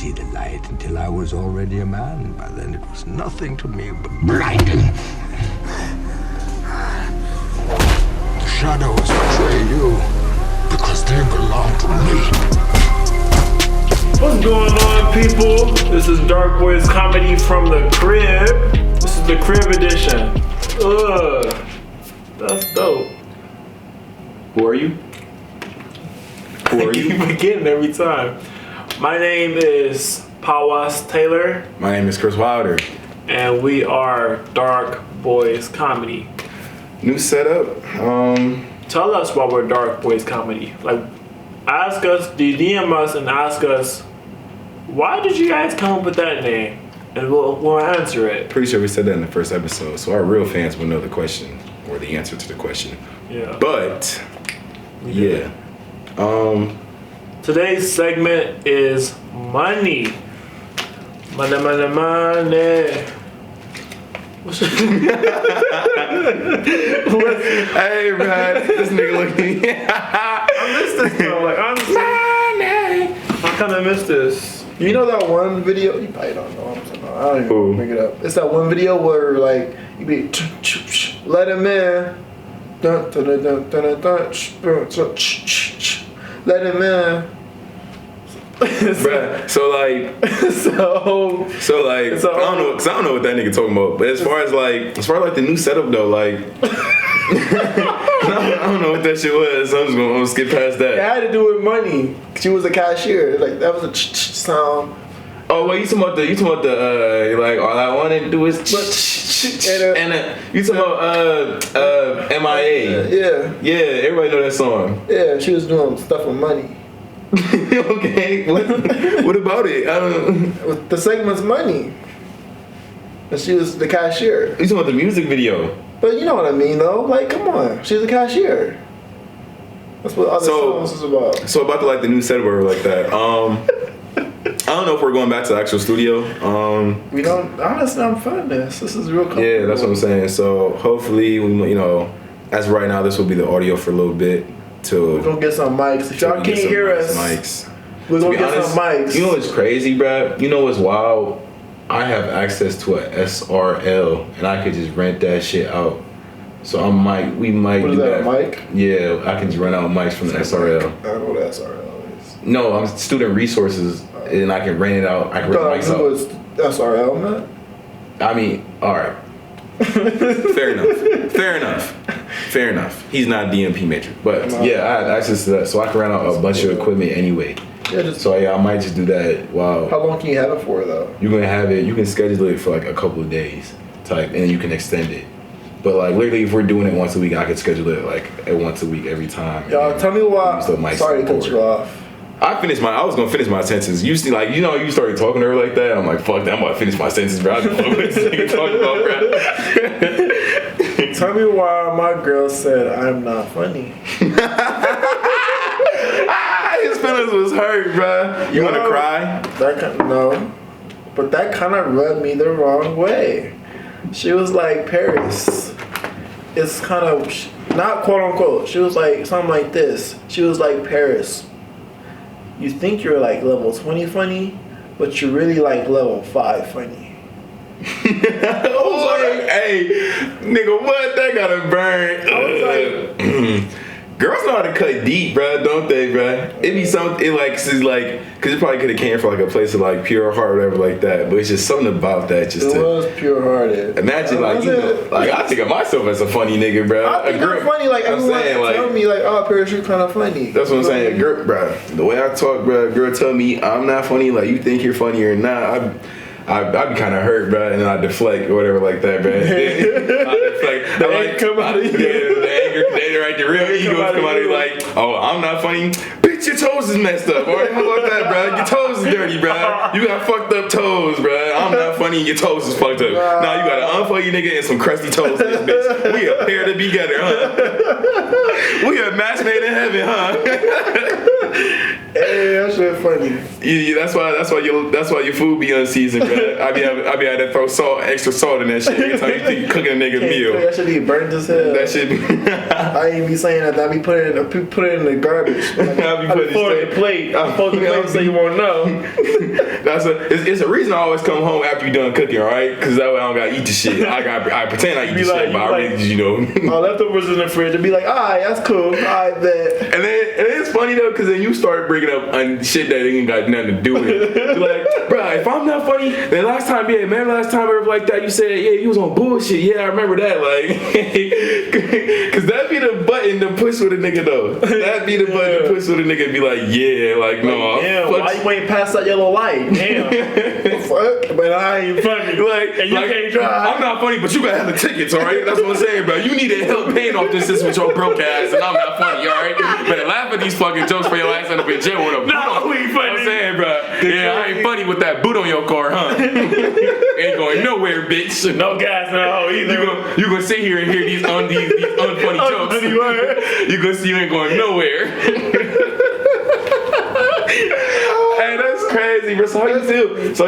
see the light until I was already a man. By then it was nothing to me but blinding. The shadows betray you because they belong to me. What's going on, people? This is Dark Boys Comedy from the Crib. This is the Crib edition. Ugh, that's dope. Who are you? Who are you? I keep forgetting every time. My name is Pawas Taylor. My name is Chris Wilder. And we are Dark Boys Comedy. New setup. Tell us why we're Dark Boys Comedy. Like, ask us, DM us and ask us, why did you guys come up with that name? And we'll answer it. Pretty sure we said that in the first episode, so our real fans will know the question or the answer to the question. Yeah. But yeah. Today's segment is money. Money. Hey, man, this nigga looking. I missed this though. Like, honestly, I kind of missed this. You know that one video? You probably don't know. I don't even Ooh. bring it up. It's that one video where like you be let him in, dun, dun, dun, dun, dun, dun, let him in. Bruh, so like, so I don't know, cause I don't know what that nigga talking about. But as far as like the new setup though, like, I don't know what that shit was. So I'm gonna skip past that. it had to do with money. She was a cashier. Like that was a sound. Oh, wait, you talking about the like all I want to do is you talking about MIA? Yeah, Everybody know that song. yeah. She was doing stuff with money. Okay, what about it? I don't know. The segment's money. And she was the cashier. You talking about the music video? But you know what I mean, though. Like, come on, she's a cashier. That's what other songs is about. So about the new setup or like that. I don't know if we're going back to the actual studio. We don't. Honestly, I'm fun this. This is real comfortable. Yeah, that's what I'm saying. So hopefully, as of right now, this will be the audio for a little bit. We're gonna get some mics. If y'all can't hear us, we're gonna get some mics. You know what's crazy, bruh? You know what's wild? I have access to a SRL, and I could just rent that shit out. So we might what do is that. A mic? Yeah, I can just rent out mics from the SRL. I don't know what SRL is. No, I'm student resources, and I can rent it out. I can rent mics out. It's SRL, man. I mean, all right. Fair enough. He's not DMP major, but yeah, I had access to that, so I can rent out a bunch of equipment anyway. Yeah, so yeah, I might just do that. Wow. How long can you have it for, though? You're gonna have it. You can schedule it for like a couple of days, and then you can extend it. But like literally, if we're doing it once a week, I could schedule it like at once a week every time. Y'all, tell me why. Sorry to cut you off. I was gonna finish my sentence. You see, like, you started talking to her like that. I'm like, fuck that. I'm about to finish my sentence, bro. I don't know what this nigga talking about, bro. Tell me why my girl said I'm not funny. His feelings was hurt, bro. You wanna cry? No, but that kind of rubbed me the wrong way. She was like, Peris, it's kind of not quote unquote. She was like something like this. She was like, Peris, you think you're like level 20 funny, but you're really like level 5 funny. I was like, hey, nigga, what? That gotta burn. I was like, girls know how to cut deep, bro, don't they, bro? It be something because it probably could have came from like a place of like pure heart or whatever like that, but it's just something about that. Just it was pure hearted. Imagine I think of myself as a funny nigga, bro. I think you're funny. Like everyone tell me like, oh, Peris, you're kind of funny. That's what I'm saying, girl, bro. The way I talk, bro, girl, tell me I'm not funny. Like you think you're funny or not. I'd be kind of hurt, bro, and then I deflect or whatever like that, bro. I deflect. The anger come out of you. The real ego come out of you like, oh, I'm not funny. Bitch, your toes is messed up. Or how about that, bro? Your toes is dirty, bro. You got fucked up toes, bro. I'm not funny and your toes is fucked up. Now you got an unfunny nigga and some crusty toes in this bitch. We a pair to be together, huh? We a match made in heaven, huh? Hey, that shit funny. Yeah, that's why your food be unseasoned, bro. I be having to throw extra salt in that shit every time you think you cooking a nigga meal. That should be burnt as hell. That shit be. I ain't be saying that. I be putting it in the garbage. I be putting Pour the plate. I'm supposed to plate so you won't know. It's a reason I always come home after you done cooking, all right? Because that way I don't gotta eat the shit. I pretend I eat the shit, but I really, you know. Leftovers in the fridge. It'd be like, alright, that's cool. Alright, bet. And it's funny though, because then you start bringing up shit that ain't got nothing to do with it. You're like, bro, if I'm not funny, then last time I ever like that, you said, yeah, you was on bullshit. Yeah, I remember that. Like, because that'd be the button to push with a nigga though. That'd be the button to push with a nigga and be like, yeah, like, no. Damn, why you ain't past that yellow light? Damn. Fuck, but I ain't funny. And you can't drive. I'm not funny, but you gotta have the tickets, all right? That's what I'm saying, bro. You need to help paying off this with your broke ass, and I'm not funny, all right? Better laugh at these fucking jokes for your ass end up in jail with a boot on. we ain't funny. I'm saying, bro. Yeah, I ain't funny with that boot on your car, huh? Ain't going nowhere, bitch. No gas, no either. You gonna sit here and hear these unfunny jokes. You gonna see you ain't going nowhere. Hey, that's crazy, bro. So how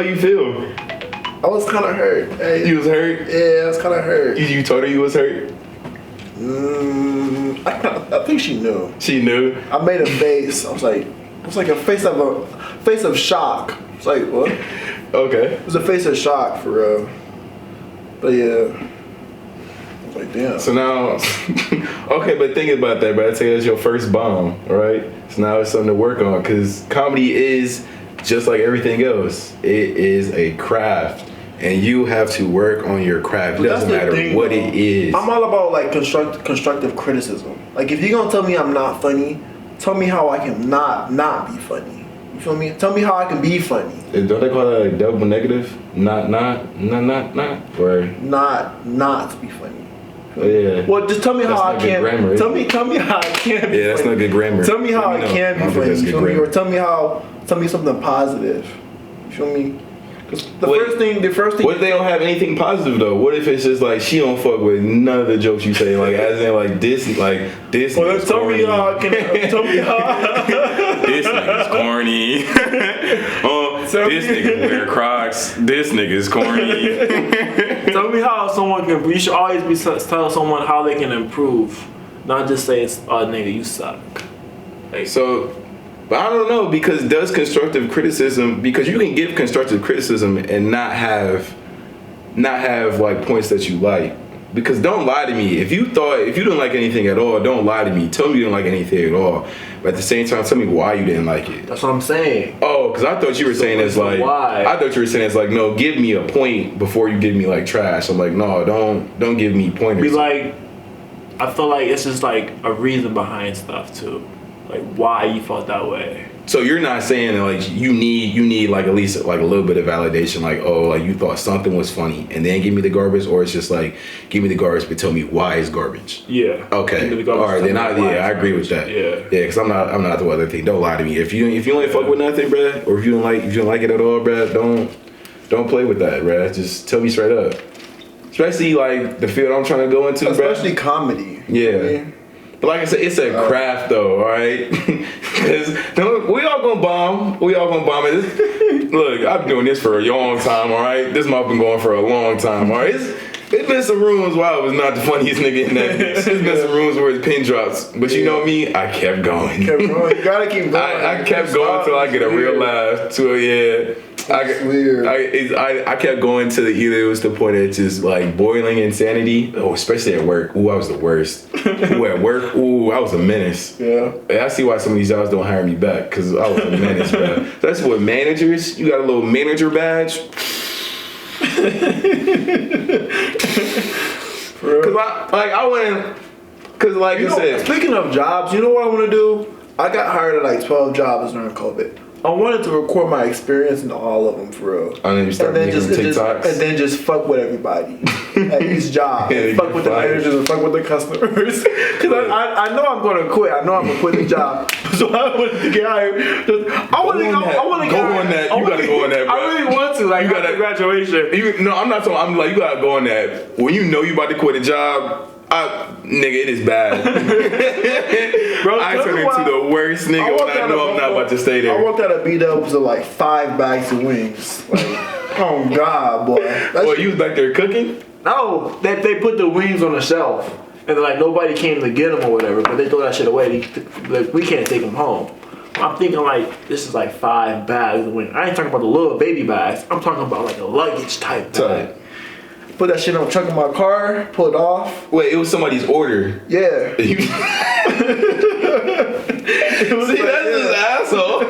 you feel? I was kind of hurt. Hey. You was hurt? Yeah, I was kind of hurt. You told her you was hurt? I think she knew. She knew? I made a face. I was like a face of shock. It's like, what? Okay. It was a face of shock for real. But yeah. I was like, damn. So now, okay, but think about that, bro. I'd say that's your first bomb, right? So now it's something to work on, because comedy is just like everything else. It is a craft, and you have to work on your craft. It doesn't matter what it is. I'm all about like constructive criticism. Like if you're gonna tell me I'm not funny, tell me how I can not be funny. You feel me? Tell me how I can be funny. Don't they call that like double negative? Not, or not to be funny. Yeah. Well, just tell me how I can. Grammar, tell me how I can. Be yeah, that's funny. not good grammar. Tell me how I can be funny. You feel me? Or tell me something positive. You feel me? Because the first thing. What if they don't have anything positive though? What if it's just like she don't fuck with none of the jokes you say? Like as in like this. Well, tell me how I can. Tell me how. This nigga's corny. This nigga wear Crocs. This nigga's corny. Tell me how someone can. You should always be tell someone how they can improve, not just say it's nigga you suck. Like, so, but I don't know, because does constructive criticism, because you can give constructive criticism and not have like points that you like. Because don't lie to me. If you didn't like anything at all, don't lie to me. Tell me you didn't like anything at all. But at the same time, tell me why you didn't like it. that's what I'm saying. Oh, because I thought you were saying it's like, why? I thought you were saying it's like, no, give me a point before you give me like trash. I'm like, no, don't give me pointers. Be like, I feel like it's just like a reason behind stuff too, like why you felt that way. So you're not saying that like you need like at least like a little bit of validation, like, oh, like you thought something was funny and then give me the garbage, or it's just like give me the garbage but tell me why it's garbage. Yeah. Okay. All right, then I agree with that. Yeah. Yeah, because I'm not the other thing. Don't lie to me. If you ain't fuck with nothing, bruh, or if you don't like it at all, bruh, don't play with that, bruh. Just tell me straight up. Especially like the field I'm trying to go into, Especially bruh. Comedy. Yeah. You know what I mean? But like I said, it's a craft though, all right? Because we all gonna bomb. Look, I've been doing this for a long time, all right? This mouth been going for a long time, all right? It's been some rooms where I was not the funniest nigga in that bitch. There's been some rooms where it's pin drops. But you know me, I kept going. You gotta keep going. I kept going until I get a real laugh. I kept going to either it was the point of just like boiling insanity. Oh, especially at work. Ooh, I was the worst. Ooh, at work. Ooh, I was a menace. Yeah. I see why some of these jobs don't hire me back, because I was a menace, bro. That's what managers. You got a little manager badge. Cause I went. Cause like you said. Speaking of jobs, you know what I want to do? I got hired at like 12 jobs during COVID. I wanted to record my experience in all of them for real. And then you start making TikToks. And then just fuck with everybody at each job. Yeah, fuck with the managers and fuck with the customers. Because I know I'm going to quit. I know I'm going to quit the job. So I wanted to get hired. I want to go on that. You got to go on that, bro. I really want to. Like, you got graduation. No, I'm not talking. I'm like, you got to go on that. When you know you about to quit a job, I Nigga, it is bad. Bro, I turned into the worst nigga when I know I'm not about to stay there. I walked out of B-Dubs with like 5 bags of wings. Like, oh God, boy. Well, you was back there cooking? No, they put the wings on the shelf, and like nobody came to get them or whatever, but they throw that shit away. Like, we can't take them home. I'm thinking like this is like 5 bags of wings. I ain't talking about the little baby bags. I'm talking about like a luggage type bag. Put that shit on the trunk of my car, pull it off. Wait, it was somebody's order. Yeah. See, that's just asshole.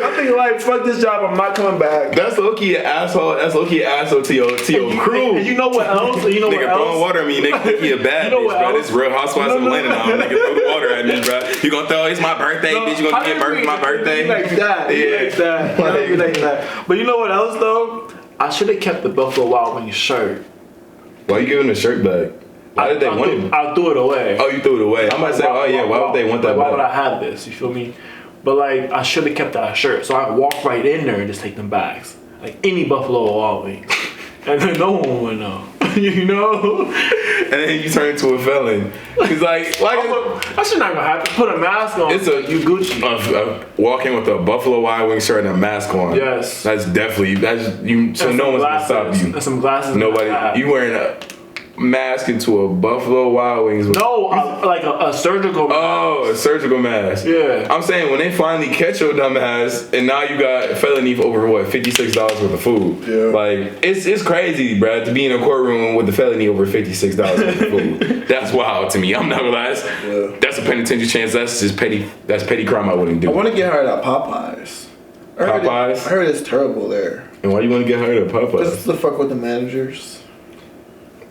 I'm thinking like, fuck this job, I'm not coming back. That's low-key an asshole. That's low-key an asshole to your crew. And you know what else? You know Nigga what throwing else? water at me, nigga think he a bad You know bitch, what bro. else? This Real Housewives of Atlanta now. Nigga throw the water at me, bro. You gonna throw, it's my birthday, bitch. You gonna give birth for my birthday? Like that. Yeah. Like that. But you know what else though? I should have kept the Buffalo Wild Wings shirt. Why you giving the shirt back? Why did they want it? I threw it away. Oh, you threw it away. I'm about to say, oh yeah, why would they want that Why back? would I have this? You feel me? But like, I should have kept that shirt. So I walk right in there and just take them bags. Like any Buffalo Wild Wings. And then no one would know. You know? And then you turn into a felon. Cause like that shit not gonna happen. Put a mask on. it's a you Gucci. walk in with a Buffalo Wild Wings shirt and a mask on. Yes. That's you. So And no some one's gonna stop glasses. you. And some glasses. Nobody. You wearing a mask into a Buffalo Wild Wings. No, like a surgical mask. Oh, a surgical mask. Yeah. I'm saying when they finally catch your dumb ass and now you got felony for over what, $56 worth of food. Yeah. Like it's crazy, bruh, to be in a courtroom with the felony over $56 worth of food. That's wild to me. I'm not gonna lie. That's a penitentiary chance. That's just petty. That's petty crime I wouldn't do. I want to get hired at Popeyes. I heard it's terrible there. And why you want to get hired at Popeyes? Just to fuck with the managers.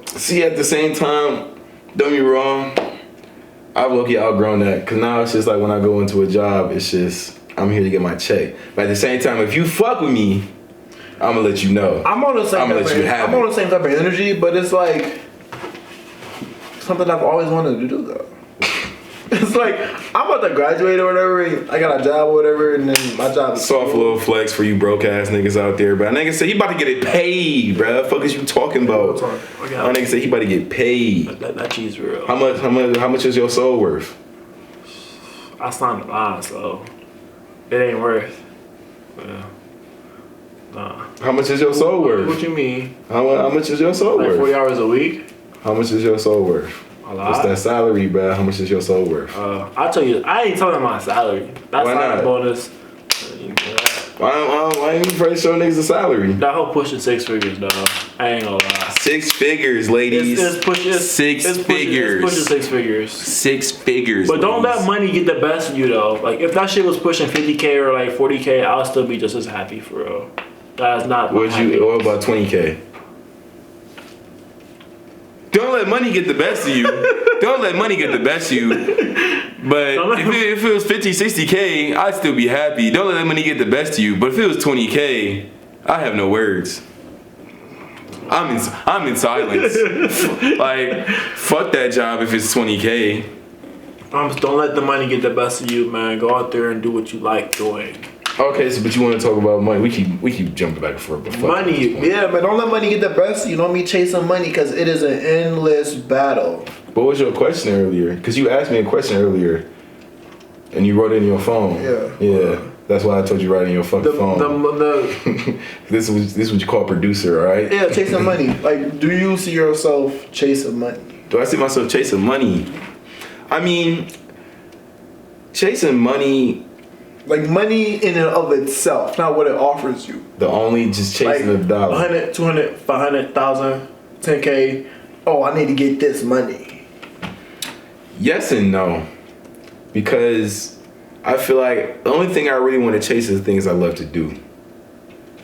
See, at the same time, don't get me wrong, I've low-key outgrown that. Because now it's just like when I go into a job, it's just, I'm here to get my check. But at the same time, if you fuck with me, I'm going to let you know. I'm on the same type of energy, but it's like something I've always wanted to do, though. It's like, I'm about to graduate or whatever, I got a job or whatever, and then my job is soft little flex for you broke ass niggas out there, bro. Nigga say he about to get it paid, bro. Fuck is you talking about? My nigga say he about to get paid. That cheese real. How much is your soul worth? I signed the line, so it ain't worth. Yeah. Nah. How much is your soul worth? What you mean? How much is your soul Like worth? 40 hours a week? How much is your soul worth? A lot. What's that salary, bro? How much is your soul worth? I'll tell you, I ain't telling them my salary. That's Why not not? a bonus. Why ain't you afraid to show niggas a salary? That whole pushing 6 figures, dog. I ain't gonna lie. 6 figures, ladies. It's pushing 6 figures. It's pushing 6 figures. 6 figures. But don't ladies. let money get the best of you, though. Like, if that shit was pushing 50K or like 40K, I'll still be just as happy for real. That's not. What about 20K? Don't let money get the best of you. Don't let money get the best of you. But if it was 50, 60K, I'd still be happy. Don't let money get the best of you. But if it was 20K, I have no words. I'm in silence. Like, fuck that job if it's 20K. Don't let the money get the best of you, man. Go out there and do what you like doing. Okay, so but you want to talk about money? We keep jumping back and forth. But fuck Money, yeah, but don't let money get the best. You know me chasing money because it is an endless battle. What was your question earlier? Because you asked me a question earlier, and you wrote it in your phone. Yeah. That's why I told you write in your fucking phone. This is what you call producer, all right? Yeah, chasing money. Like, do you see yourself chasing money? Do I see myself chasing money? I mean, chasing money. Like money in and of itself, not what it offers you. Just chasing like a dollar. 100, 200, 500,000, 10K. Oh, I need to get this money. Yes and no. Because I feel like the only thing I really want to chase is the things I love to do.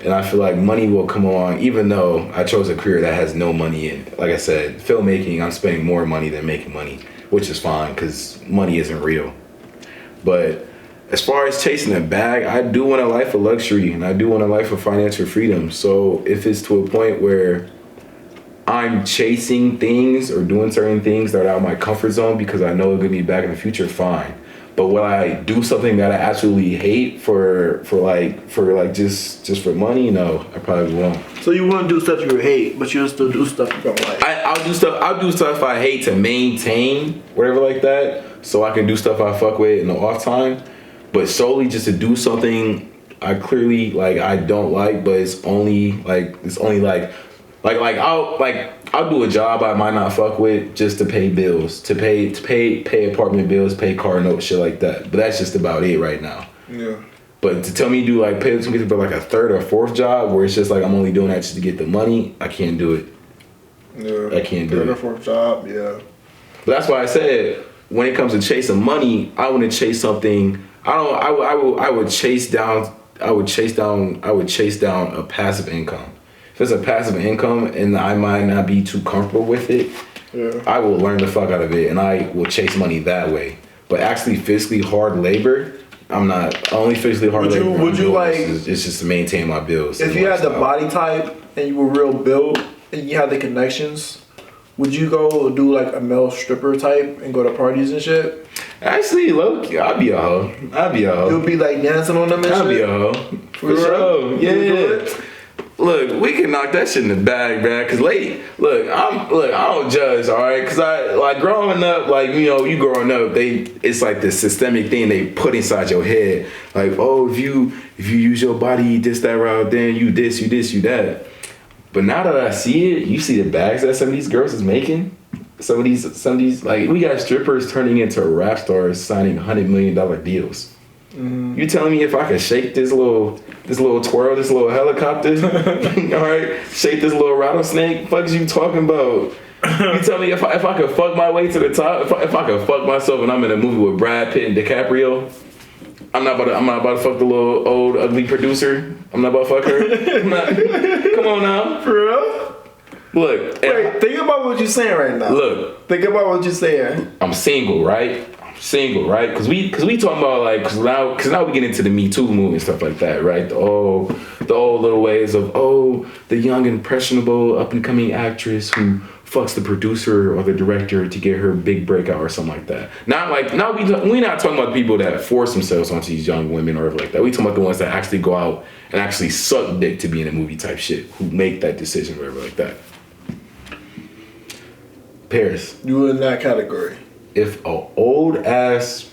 And I feel like money will come along, even though I chose a career that has no money in it. Like I said, filmmaking, I'm spending more money than making money, which is fine because money isn't real. But as far as chasing a bag, I do want a life of luxury and I do want a life of financial freedom. So if it's to a point where I'm chasing things or doing certain things that are out of my comfort zone because I know it'll get me back in the future, fine. But will I do something that I absolutely hate for just for money? No, I probably won't. So you wouldn't do stuff you hate, but you'll still do stuff you don't like. I'll do stuff I hate to maintain, whatever like that, so I can do stuff I fuck with in the off time. But solely just to do something I clearly like I don't like, but it's only like I'll do a job I might not fuck with just to pay bills, to pay apartment bills, pay car notes, shit like that. But that's just about it right now. Yeah. But to tell me to do like pay something for like a third or fourth job where it's just like I'm only doing that just to get the money, I can't do it. Yeah. I can't do it. Third or fourth job, yeah. But that's why I said when it comes to chasing money, I want to chase something. I would chase down a passive income. If it's a passive income and I might not be too comfortable with it, I will learn the fuck out of it and I will chase money that way. But actually physically hard labor, I'm not. Only physically hard labor. Would you like? It's just to maintain my bills. If you had the body type and you were real built and you had the connections, would you go do like a male stripper type and go to parties and shit? Actually, look, I'd be a hoe. You'll be like dancing on them and I'd shit? be a hoe. For sure. Yeah. Look, we can knock that shit in the bag, bruh. Cause I don't judge, all right. Cause I like growing up, like you growing up, it's like this systemic thing they put inside your head, like if you use your body this that route, then you this, you that. But now that I see it, you see the bags that some of these girls is making. Some of these like we got strippers turning into rap stars signing $100 million deals. Mm-hmm. You telling me if I could shake this little twirl, this little helicopter, all right, shake this little rattlesnake? Fuck is you talking about? You tell me if I could fuck my way to the top, if I could fuck myself and I'm in a movie with Brad Pitt and DiCaprio, I'm not about to fuck the little old ugly producer. I'm not about to fuck her. Come on now, for real. Look, wait, think about what you're saying right now. Look, think about what you're saying. I'm single, right? Because we talking about like because now we get into the Me Too movement and stuff like that, right? The old little ways of the young impressionable up and coming actress who fucks the producer or the director to get her big breakout or something like that. We're not talking about the people that force themselves onto these young women or whatever like that. We talking about the ones that actually go out and actually suck dick to be in a movie type shit, who make that decision or whatever like that. Paris, you in that category? If a old ass,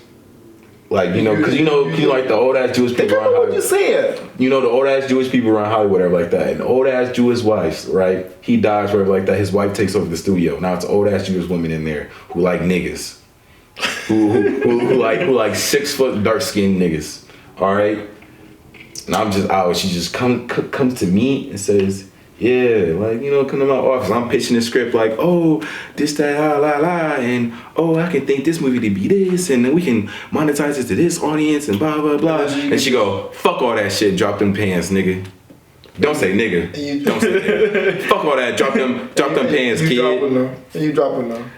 like because like the old ass Jewish people around Hollywood. What you saying? The old ass Jewish people around Hollywood, whatever like that. And old ass Jewish wives, right? He dies, whatever like that. His wife takes over the studio. Now it's old ass Jewish women in there who like niggas, who like 6 foot dark skinned niggas. All right. And I'm just out. She just comes to me and says, yeah, like, come to my office. I'm pitching the script like, this, that, la, and, I can think this movie to be this, and then we can monetize it to this audience, and blah, blah, blah. And she go, fuck all that shit, drop them pants, nigga. Don't say nigga. Don't say nigga. Fuck all that, drop them pants, kid. You dropping them.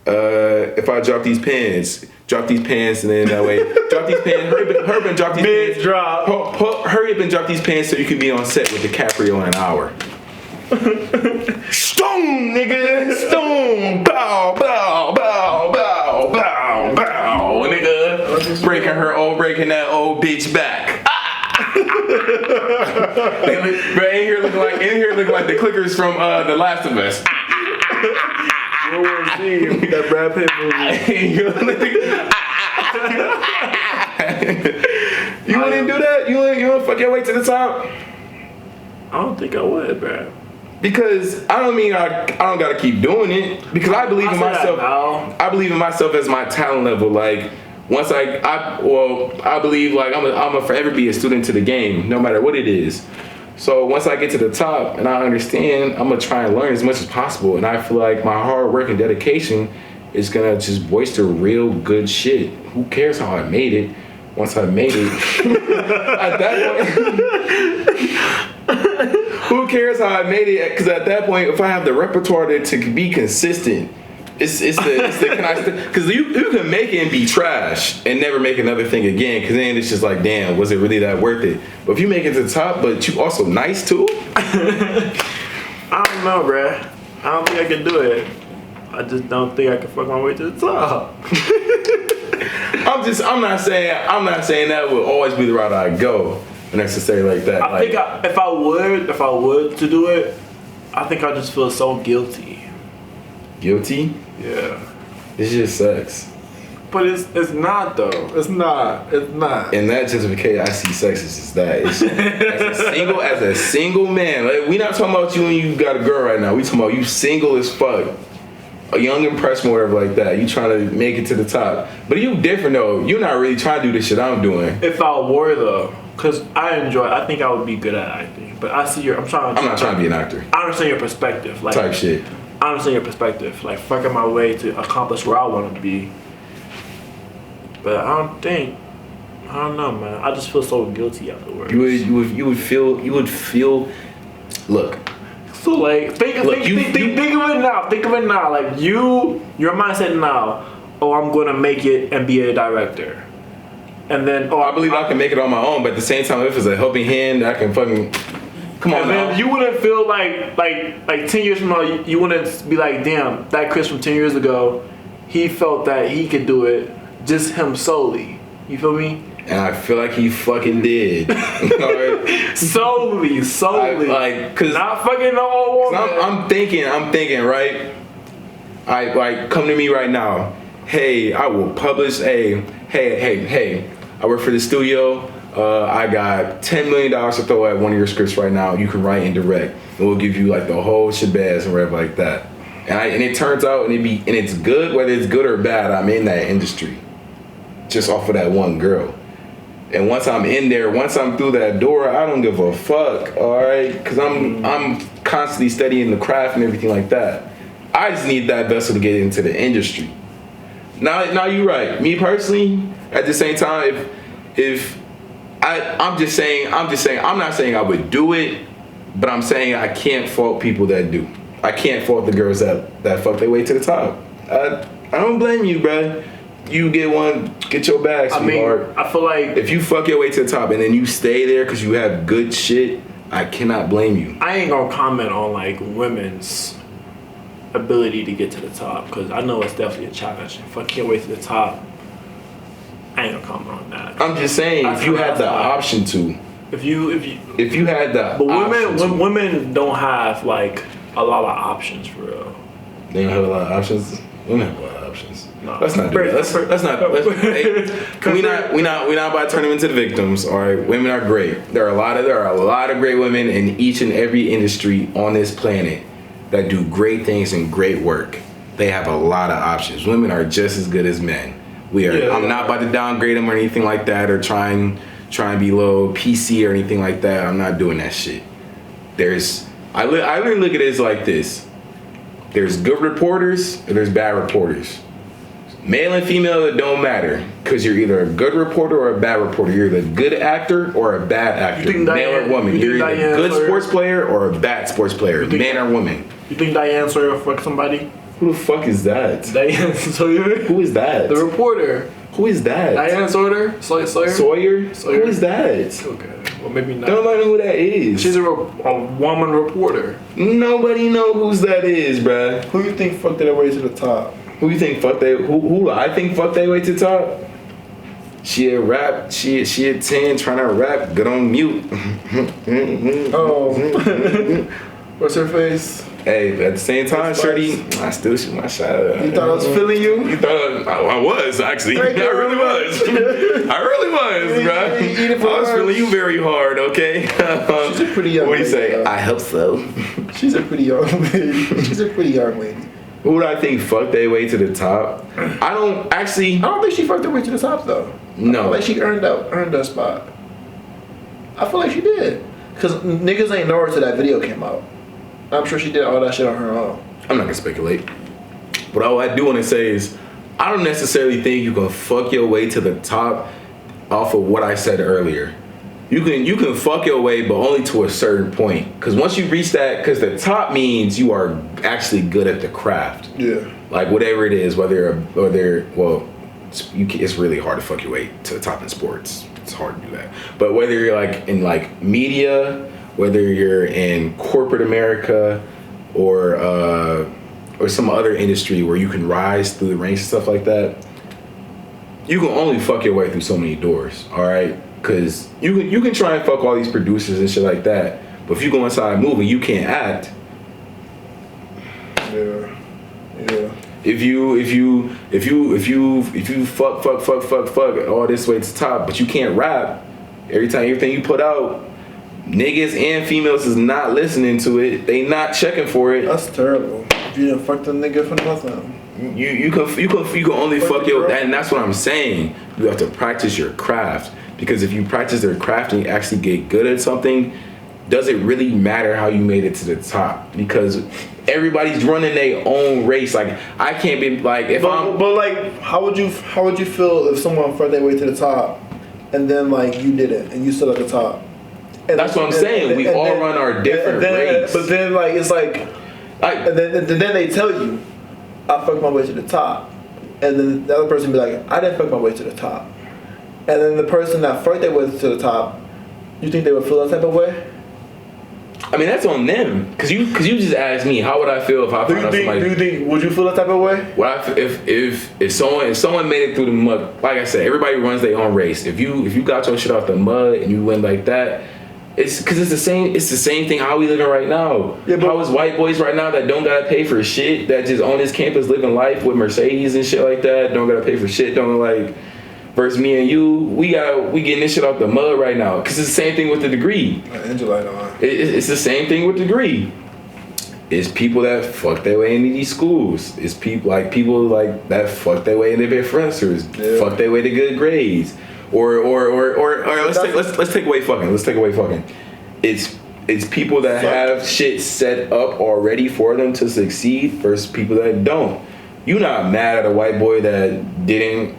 If I drop these pants, and then that way, drop these pants, hurry up and drop these pants. Drop. Hurry up and drop these pants so you can be on set with DiCaprio in an hour. Stone, nigga, stone, bow, bow, bow, bow, bow, bow, nigga, breaking that old bitch back. But in here looking like the clickers from The Last of Us. You want to see that Brad Pitt movie? You wouldn't do that? You wouldn't fuck your way to the top? I don't think I would, bro. Because I don't gotta keep doing it. Because I believe in myself. I believe in myself as my talent level. Like once I believe like I'm gonna forever be a student to the game, no matter what it is. So once I get to the top and I understand, I'm gonna try and learn as much as possible. And I feel like my hard work and dedication is gonna just boister real good shit. Who cares how I made it? Once I made it, at that point, who cares how I made it? Because at that point, if I have the repertoire to be consistent, it's the because you can make it and be trash and never make another thing again. Because then it's just like, damn, was it really that worth it? But if you make it to the top, but you also nice too. I don't know, bruh. I don't think I can do it. I just don't think I can fuck my way to the top. I'm not saying that would always be the route I go necessarily like that. I think if I would to do it, I think I just feel so guilty. Guilty? Yeah. It's just sex. But it's not though. It's not. And that justification, I see sex as just that. It's, as a single man, like, we not talking about you when you got a girl right now. We talking about you single as fuck, a young impression, whatever like that. You trying to make it to the top, but you different though. You're not really trying to do the shit I'm doing. If I were though, because I think I would be good at acting. But I see I'm not trying to be an actor. I understand your perspective, like type shit. I understand your perspective, like fucking my way to accomplish where I want to be. But I don't know, man. I just feel so guilty afterwards. You would feel. Look. So like, think of it now. Think of it now. Like your mindset now. Oh, I'm gonna make it and be a director. And then I believe I can make it on my own. But at the same time, if it's a helping hand, I can fucking. Come on, and man. Then you wouldn't feel like 10 years from now, you wouldn't be like, damn, that Chris from 10 years ago, he felt that he could do it. Just him solely. You feel me? And I feel like he fucking did. Right? solely. Cause not fucking no old woman. I'm thinking, right? I come to me right now. Hey, I will publish hey. I work for the studio. I got $10 million to throw at one of your scripts right now. You can write and direct. And we'll give you like the whole shebang and whatever like that. And it turns out and it's good, whether it's good or bad, I'm in that industry. Just off of that one girl. And once I'm in there, once I'm through that door, I don't give a fuck, all right? Because I'm constantly studying the craft and everything like that. I just need that vessel to get into the industry. Now you're right. Me personally, at the same time, I'm just saying, I'm not saying I would do it, but I'm saying I can't fault people that do. I can't fault the girls that fuck their way to the top. I don't blame you, bruh. You get your bag, sweetheart. I feel like if you fuck your way to the top and then you stay there because you have good shit, I cannot blame you. I ain't gonna comment on like women's ability to get to the top because I know it's definitely a challenge. Fuck your way to the top. I ain't gonna comment on that. I'm just saying, if you had the option to. If you had the but women don't have like a lot of options for real. They don't have a lot of options. Women have a lot of options. No. Let's not do that. Let's not. We not about to turn them into the victims. All right, women are great. There are a lot of great women in each and every industry on this planet that do great things and great work. They have a lot of options. Women are just as good as men. We are. Yeah, I'm not about to downgrade them or anything like that, or try and be low PC or anything like that. I'm not doing that shit. I really look at it as like this. There's good reporters and there's bad reporters. Male and female, it don't matter. Because you're either a good reporter or a bad reporter. You're either a good actor or a bad actor. Male or woman. You're either a good sports player or a bad sports player. Man or woman. You think Diane Sawyer fuck somebody? Who the fuck is that? Diane Sawyer? Who is that? The reporter. Who is that? Diane Sawyer? Sawyer? Who is that? Okay. Well, maybe not. Don't know who that is. She's a woman reporter. Nobody know who that is, bruh. Who you think fucked their way to the top? Who you think fucked they? Who I think fucked their way to the top? She a rap. She a 10 trying to rap. Good on mute. Oh. What's her face? Hey, at the same time, Shorty, I still shoot my shot. You thought I was feeling you? You thought I was actually. I really was. I really was, bro. I was feeling you very hard. Okay. She's a pretty young. What do you say? Lady, I hope so. She's a pretty young lady. She's a pretty young lady. Who would I think fucked their way to the top? I don't think she fucked her way to the top though. No. I feel like she earned that spot. I feel like she did. Cause niggas ain't know her till that video came out. I'm sure she did all that shit on her own. I'm not gonna speculate. But all I do want to say is, I don't necessarily think you can fuck your way to the top off of what I said earlier. You can fuck your way, but only to a certain point. Because once you reach that, because the top means you are actually good at the craft. Yeah. Like whatever it is, it's really hard to fuck your way to the top in sports. It's hard to do that. But whether you're like in like media, whether you're in corporate America or or some other industry where you can rise through the ranks and stuff like that, you can only fuck your way through so many doors, all right? Because you can try and fuck all these producers and shit like that, but if you go inside a movie, you can't act. Yeah. If you fuck all this way to the top, but you can't rap, everything you put out, niggas and females is not listening to it. They not checking for it. That's terrible. You didn't fuck the nigga for nothing. You can only fuck your, and that's what I'm saying. You have to practice your craft, because if you practice their craft and you actually get good at something, does it really matter how you made it to the top? Because everybody's running their own race. Like, I can't be like, but like, how would you feel if someone fought their way to the top and then like you did it and you stood at the top? And that's what I'm saying. We all run our different race. But then like it's like and then they tell you, I fucked my way to the top, and then the other person be like, I didn't fuck my way to the top, and then the person that fucked their way to the top, you think they would feel that type of way? I mean, that's on them. Cause you just asked me, how would I feel if I found out somebody? Do you think would you feel that type of way? If someone made it through the mud, like I said, everybody runs their own race. If you got your shit out the mud and you went like that, it's because it's the same thing how we living right now. Yeah, but how is white boys right now that don't gotta pay for shit, that just on this campus living life with Mercedes and shit like that, don't gotta pay for shit, don't like. Versus me and you, we getting this shit out the mud right now. Cause it's the same thing with the degree. It's the same thing with the degree. It's people that fuck their way into these schools. It's people like that fuck their way into their professors. Yeah. Fuck their way to good grades. Or let's take away fucking. Let's take away fucking. It's people that have shit set up already for them to succeed versus people that don't. You not mad at a white boy that didn't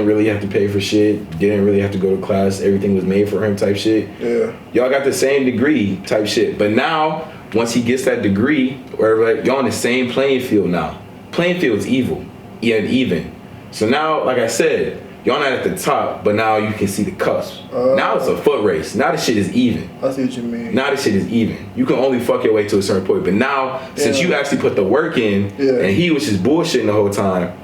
really have to pay for shit, didn't really have to go to class, everything was made for him type shit. Yeah. Y'all got the same degree type shit. But now, once he gets that degree, or like y'all on the same playing field now. Playing field's evil. Yeah, even. So now, like I said, y'all not at the top, but now you can see the cusp. Now it's a foot race. Now the shit is even. I see what you mean. Now the shit is even. You can only fuck your way to a certain point. But now, since you actually put the work in, and he was just bullshitting the whole time,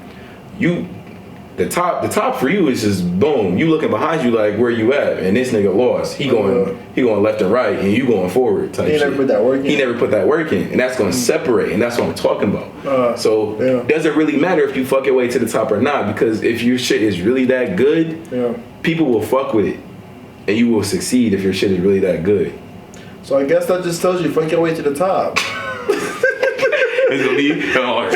the top for you is just boom. You looking behind you like, where you at? And this nigga lost. He going left and right, and you going forward type shit. He never put that work in. He never put that work in, and that's gonna separate, and that's what I'm talking about. Does it really matter if you fuck your way to the top or not? Because if your shit is really that good, people will fuck with it, and you will succeed if your shit is really that good. So I guess that just tells you fuck your way to the top. It's gonna be hard.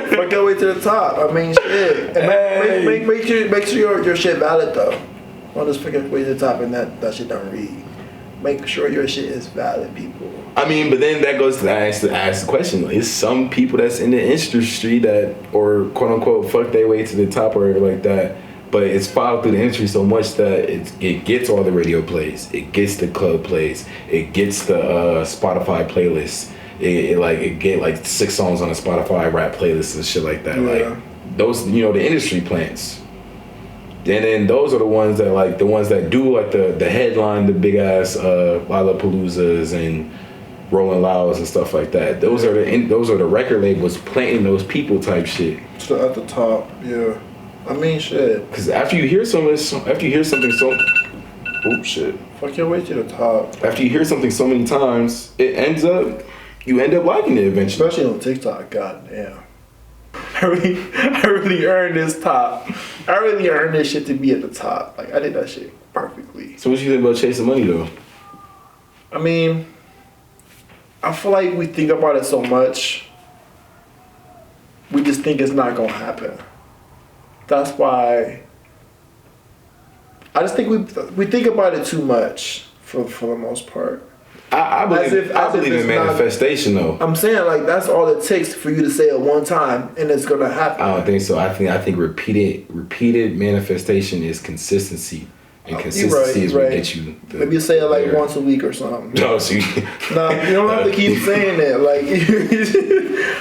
Fuck your way to the top. I mean, shit. And make sure your shit valid though. Don't just fuck your way to the top and that shit don't read. Make sure your shit is valid, people. I mean, but then that goes to ask the question. Is some people that's in the industry that, or quote unquote, fuck their way to the top or like that, but it's filed through the industry so much that it gets all the radio plays, it gets the club plays, it gets the Spotify playlists. It get like 6 songs on a Spotify rap playlist and shit like that. Yeah. Like those, the industry plants. And then those are the ones that do like the headline, the big ass Lollapaloozas and Rolling Louds and stuff like that. Those are the record labels planting those people type shit. So at the top, yeah. I mean, shit. Because after you hear something so, oh shit. Fuck your way to the top. After you hear something so many times, you end up liking it eventually. Especially on TikTok, goddamn. I really earned this top. I really earned this shit to be at the top. Like, I did that shit perfectly. So what you think about chasing money though? I mean, I feel like we think about it so much, we just think it's not gonna happen. That's why I just think we think about it too much for the most part. I believe in manifestation though. I'm saying like that's all it takes for you to say it one time and it's gonna happen. I don't think so. I think repeated manifestation is consistency. And consistency is what gets you. Maybe you say it like once a week or something. No, see. Nah, you don't have to keep saying that.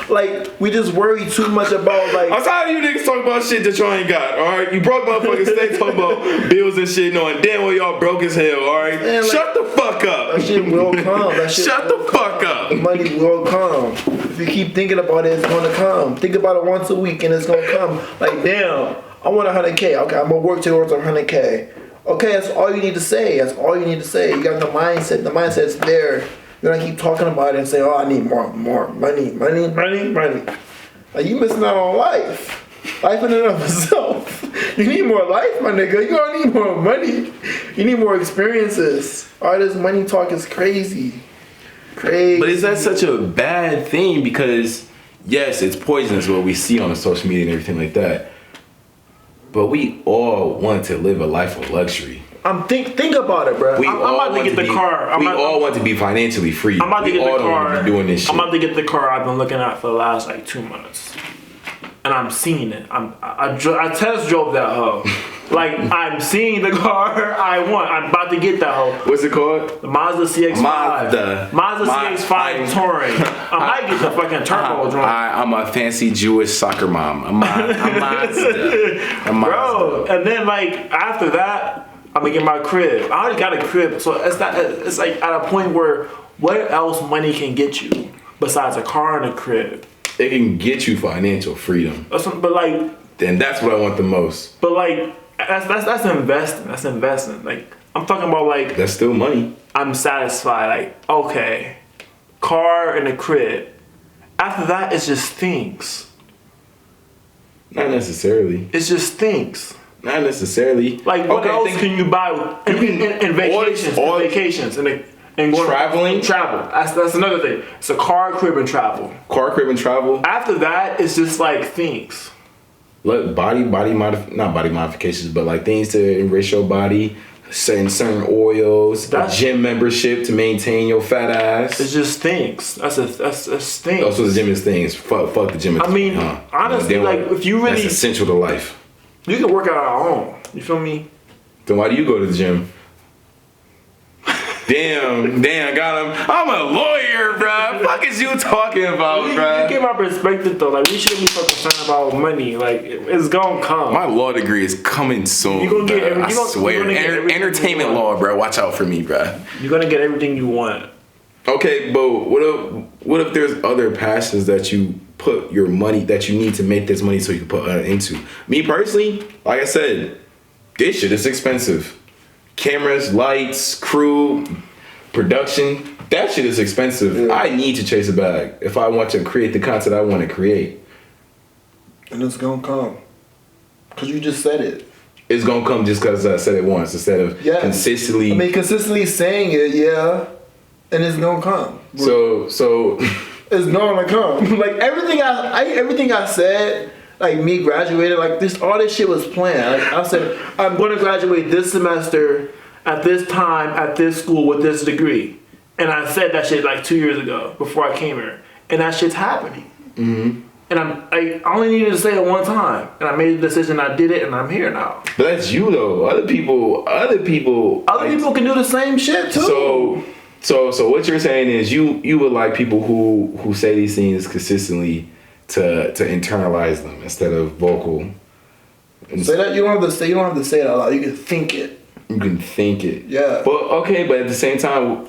Like we just worry too much about like. I'm tired of you niggas talking about shit that y'all ain't got. All right, you broke motherfuckers. Stay talking about bills and shit, knowing damn well y'all broke as hell. All right, man, like, shut the fuck up. That shit will come. Shut the fuck up. The money will come. If you keep thinking about it, it's gonna come. Think about it once a week, and it's gonna come. Like damn, I want 100K. Okay, I'm gonna work towards 100K. Okay, that's all you need to say. That's all you need to say. You got the mindset. The mindset's there. You're gonna keep talking about it and say, "Oh, I need more money." Like you missing out on life. Life in and of itself. You need more life, my nigga. You don't need more money. You need more experiences. All this money talk is crazy. Crazy. But is that such a bad thing? Because yes, it's poisonous what we see on the social media and everything like that. But we all want to live a life of luxury. Think about it, bro. I'm about to get the car. We all want to be financially free. I'm about to get the car. Doing this shit. I'm about to get the car I've been looking at for the last like 2 months, and I'm seeing it. I test drove that hoe. Like I'm seeing the car I want. I'm about to get that hoe. What's it called? The Mazda CX-5. Mazda CX-5 Touring. I might get the fucking turbo joint. I'm a fancy Jewish soccer mom. I'm Mazda. Bro, and then like after that, I'm gonna get my crib. I already got a crib, so it's like at a point where what else money can get you besides a car and a crib? It can get you financial freedom. But like, then that's what I want the most. But like, that's investing. That's investing. Like I'm talking about like that's still money. I'm satisfied. Like okay, car and a crib. After that, it's just things. Not necessarily. It's just things. Not necessarily. Like what else can you buy in vacations and traveling? Travel. That's another thing. It's a car, crib, and travel. Car, crib, and travel. After that, it's just like things. Like not body modifications, but like things to enrich your body, certain oils, a gym membership to maintain your fat ass. It's just things. That's things. Oh, so the gym is things. Fuck the gym. I mean, honestly, like if you really, that's essential to life. You can work out at home. You feel me? Then why do you go to the gym? Damn, got him. I'm a lawyer, bruh. Fuck is you talking about, bruh? You get my perspective though. Like we shouldn't be so concerned about money. Like it's gonna come. My law degree is coming soon. You're gonna get I swear. Entertainment law, bruh. Watch out for me, bruh. You're gonna get everything you want. Okay, but what if there's other passions that you put your money that you need to make this money so you can put into? Me personally, like I said, this shit is expensive. Cameras, lights, crew, production, that shit is expensive. Yeah. I need to chase a bag if I want to create the content I want to create. And it's gonna come. Cause you just said it. It's gonna come just cause I said it once instead of consistently. I mean, consistently saying it, yeah. And it's gonna come. So it's gonna come. Like everything I said, like me graduated, like all this shit was planned. Like I said, I'm gonna graduate this semester at this time at this school with this degree, and I said that shit like 2 years ago before I came here, and that shit's happening. Mm-hmm. And I only needed to say it one time, and I made the decision. I did it, and I'm here now. But that's you though. Other people can do the same shit too. So what you're saying is you would like people who say these things consistently to internalize them instead of vocal. Say that you don't have to say it out loud. You can think it. You can think it. Yeah. But at the same time,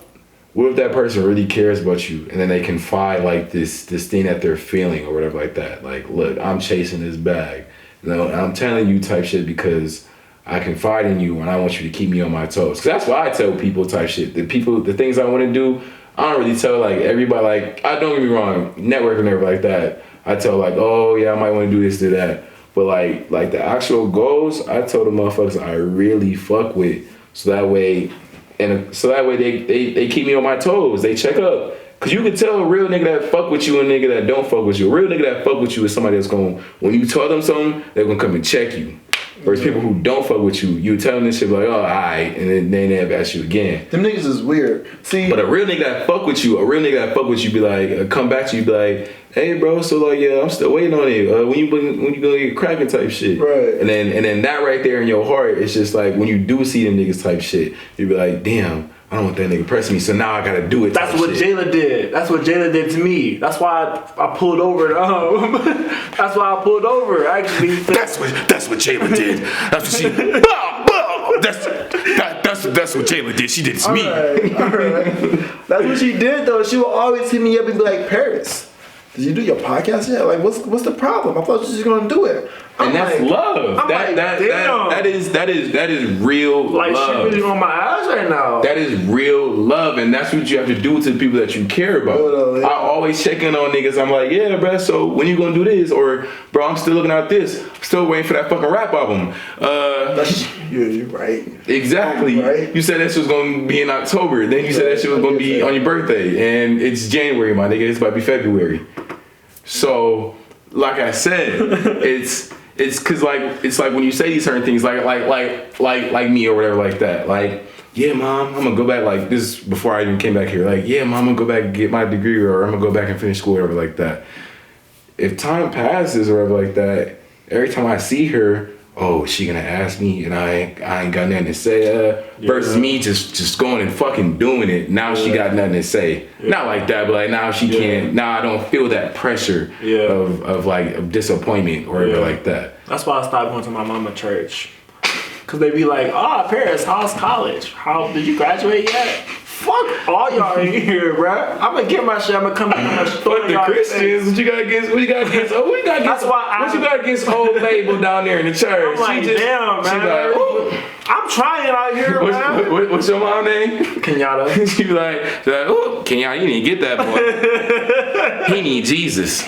what if that person really cares about you and then they confide like this thing that they're feeling or whatever like that? Like, look, I'm chasing this bag. You know, I'm telling you type shit because I confide in you and I want you to keep me on my toes. Cause that's why I tell people type shit. The things I want to do, I don't really tell like everybody. Like, I don't get me wrong, networking and everything like that. I tell like, oh yeah, I might want to do this, do that. But like the actual goals, I tell the motherfuckers I really fuck with. So that way they keep me on my toes. They check up. Cause you can tell a real nigga that fuck with you and a nigga that don't fuck with you. A real nigga that fuck with you is somebody that's going, when you tell them something, they're gonna come and check you. Whereas people who don't fuck with you, you tell them this shit like, oh, alright, and then they never ask you again. Them niggas is weird. See, but a real nigga that fuck with you, be like, come back to you, be like, hey, bro, so like, yeah, I'm still waiting on it. When you gonna get cracking type shit, right? And then that right there in your heart, it's just like when you do see them niggas type shit, you be like, damn. I don't want that nigga pressing me, so now I gotta do it. That's what Jayla did. That's what Jayla did to me. That's why I pulled over. That's why I pulled over. Actually, that's what Jayla did. That's what she. That's what Jayla did. She did it to me. All right. That's what she did though. She would always hit me up and be like, Peris, did you do your podcast yet? Like, what's the problem? I thought you were just gonna do it. And that's love. That is real like, love. She really on my ass right now. That is real love, and that's what you have to do to the people that you care about. I always check in on niggas. I'm like, yeah, bro. So when you gonna do this? Or, bro, I'm still looking at this. Still waiting for that fucking rap album. You're right. Exactly. Right. You said that shit was gonna be in October. Then you said that shit was gonna be on your birthday, and it's January, my nigga. It's about to be February. So, like I said, it's cause like it's like when you say these certain things like me or whatever like that. Like, yeah, mom, I'm gonna go back like this before I even came back here. Like, yeah, mom, I'm gonna go back and get my degree, or I'm gonna go back and finish school or whatever like that. If time passes or whatever like that, every time I see her, oh, she gonna ask me and I ain't got nothing to say. Versus me just going and fucking doing it. Now she got nothing to say. Not like that, but like now she can't. Now I don't feel that pressure of disappointment or whatever like that. That's why I stopped going to my mama church. Cause they be like, oh, Peris, how's college? How did you graduate yet? Fuck all y'all in here, bro. I'm gonna get my shit. I'm gonna come back and Fuck the Christians. What you got against? What you got against? Oh, what you got against? What you got against old label down there in the church? I'm like, damn, man. Like, I'm trying out here, man. What's your mom name? Kenyatta. She be like, oh, Kenyatta, you didn't get that boy. He need Jesus.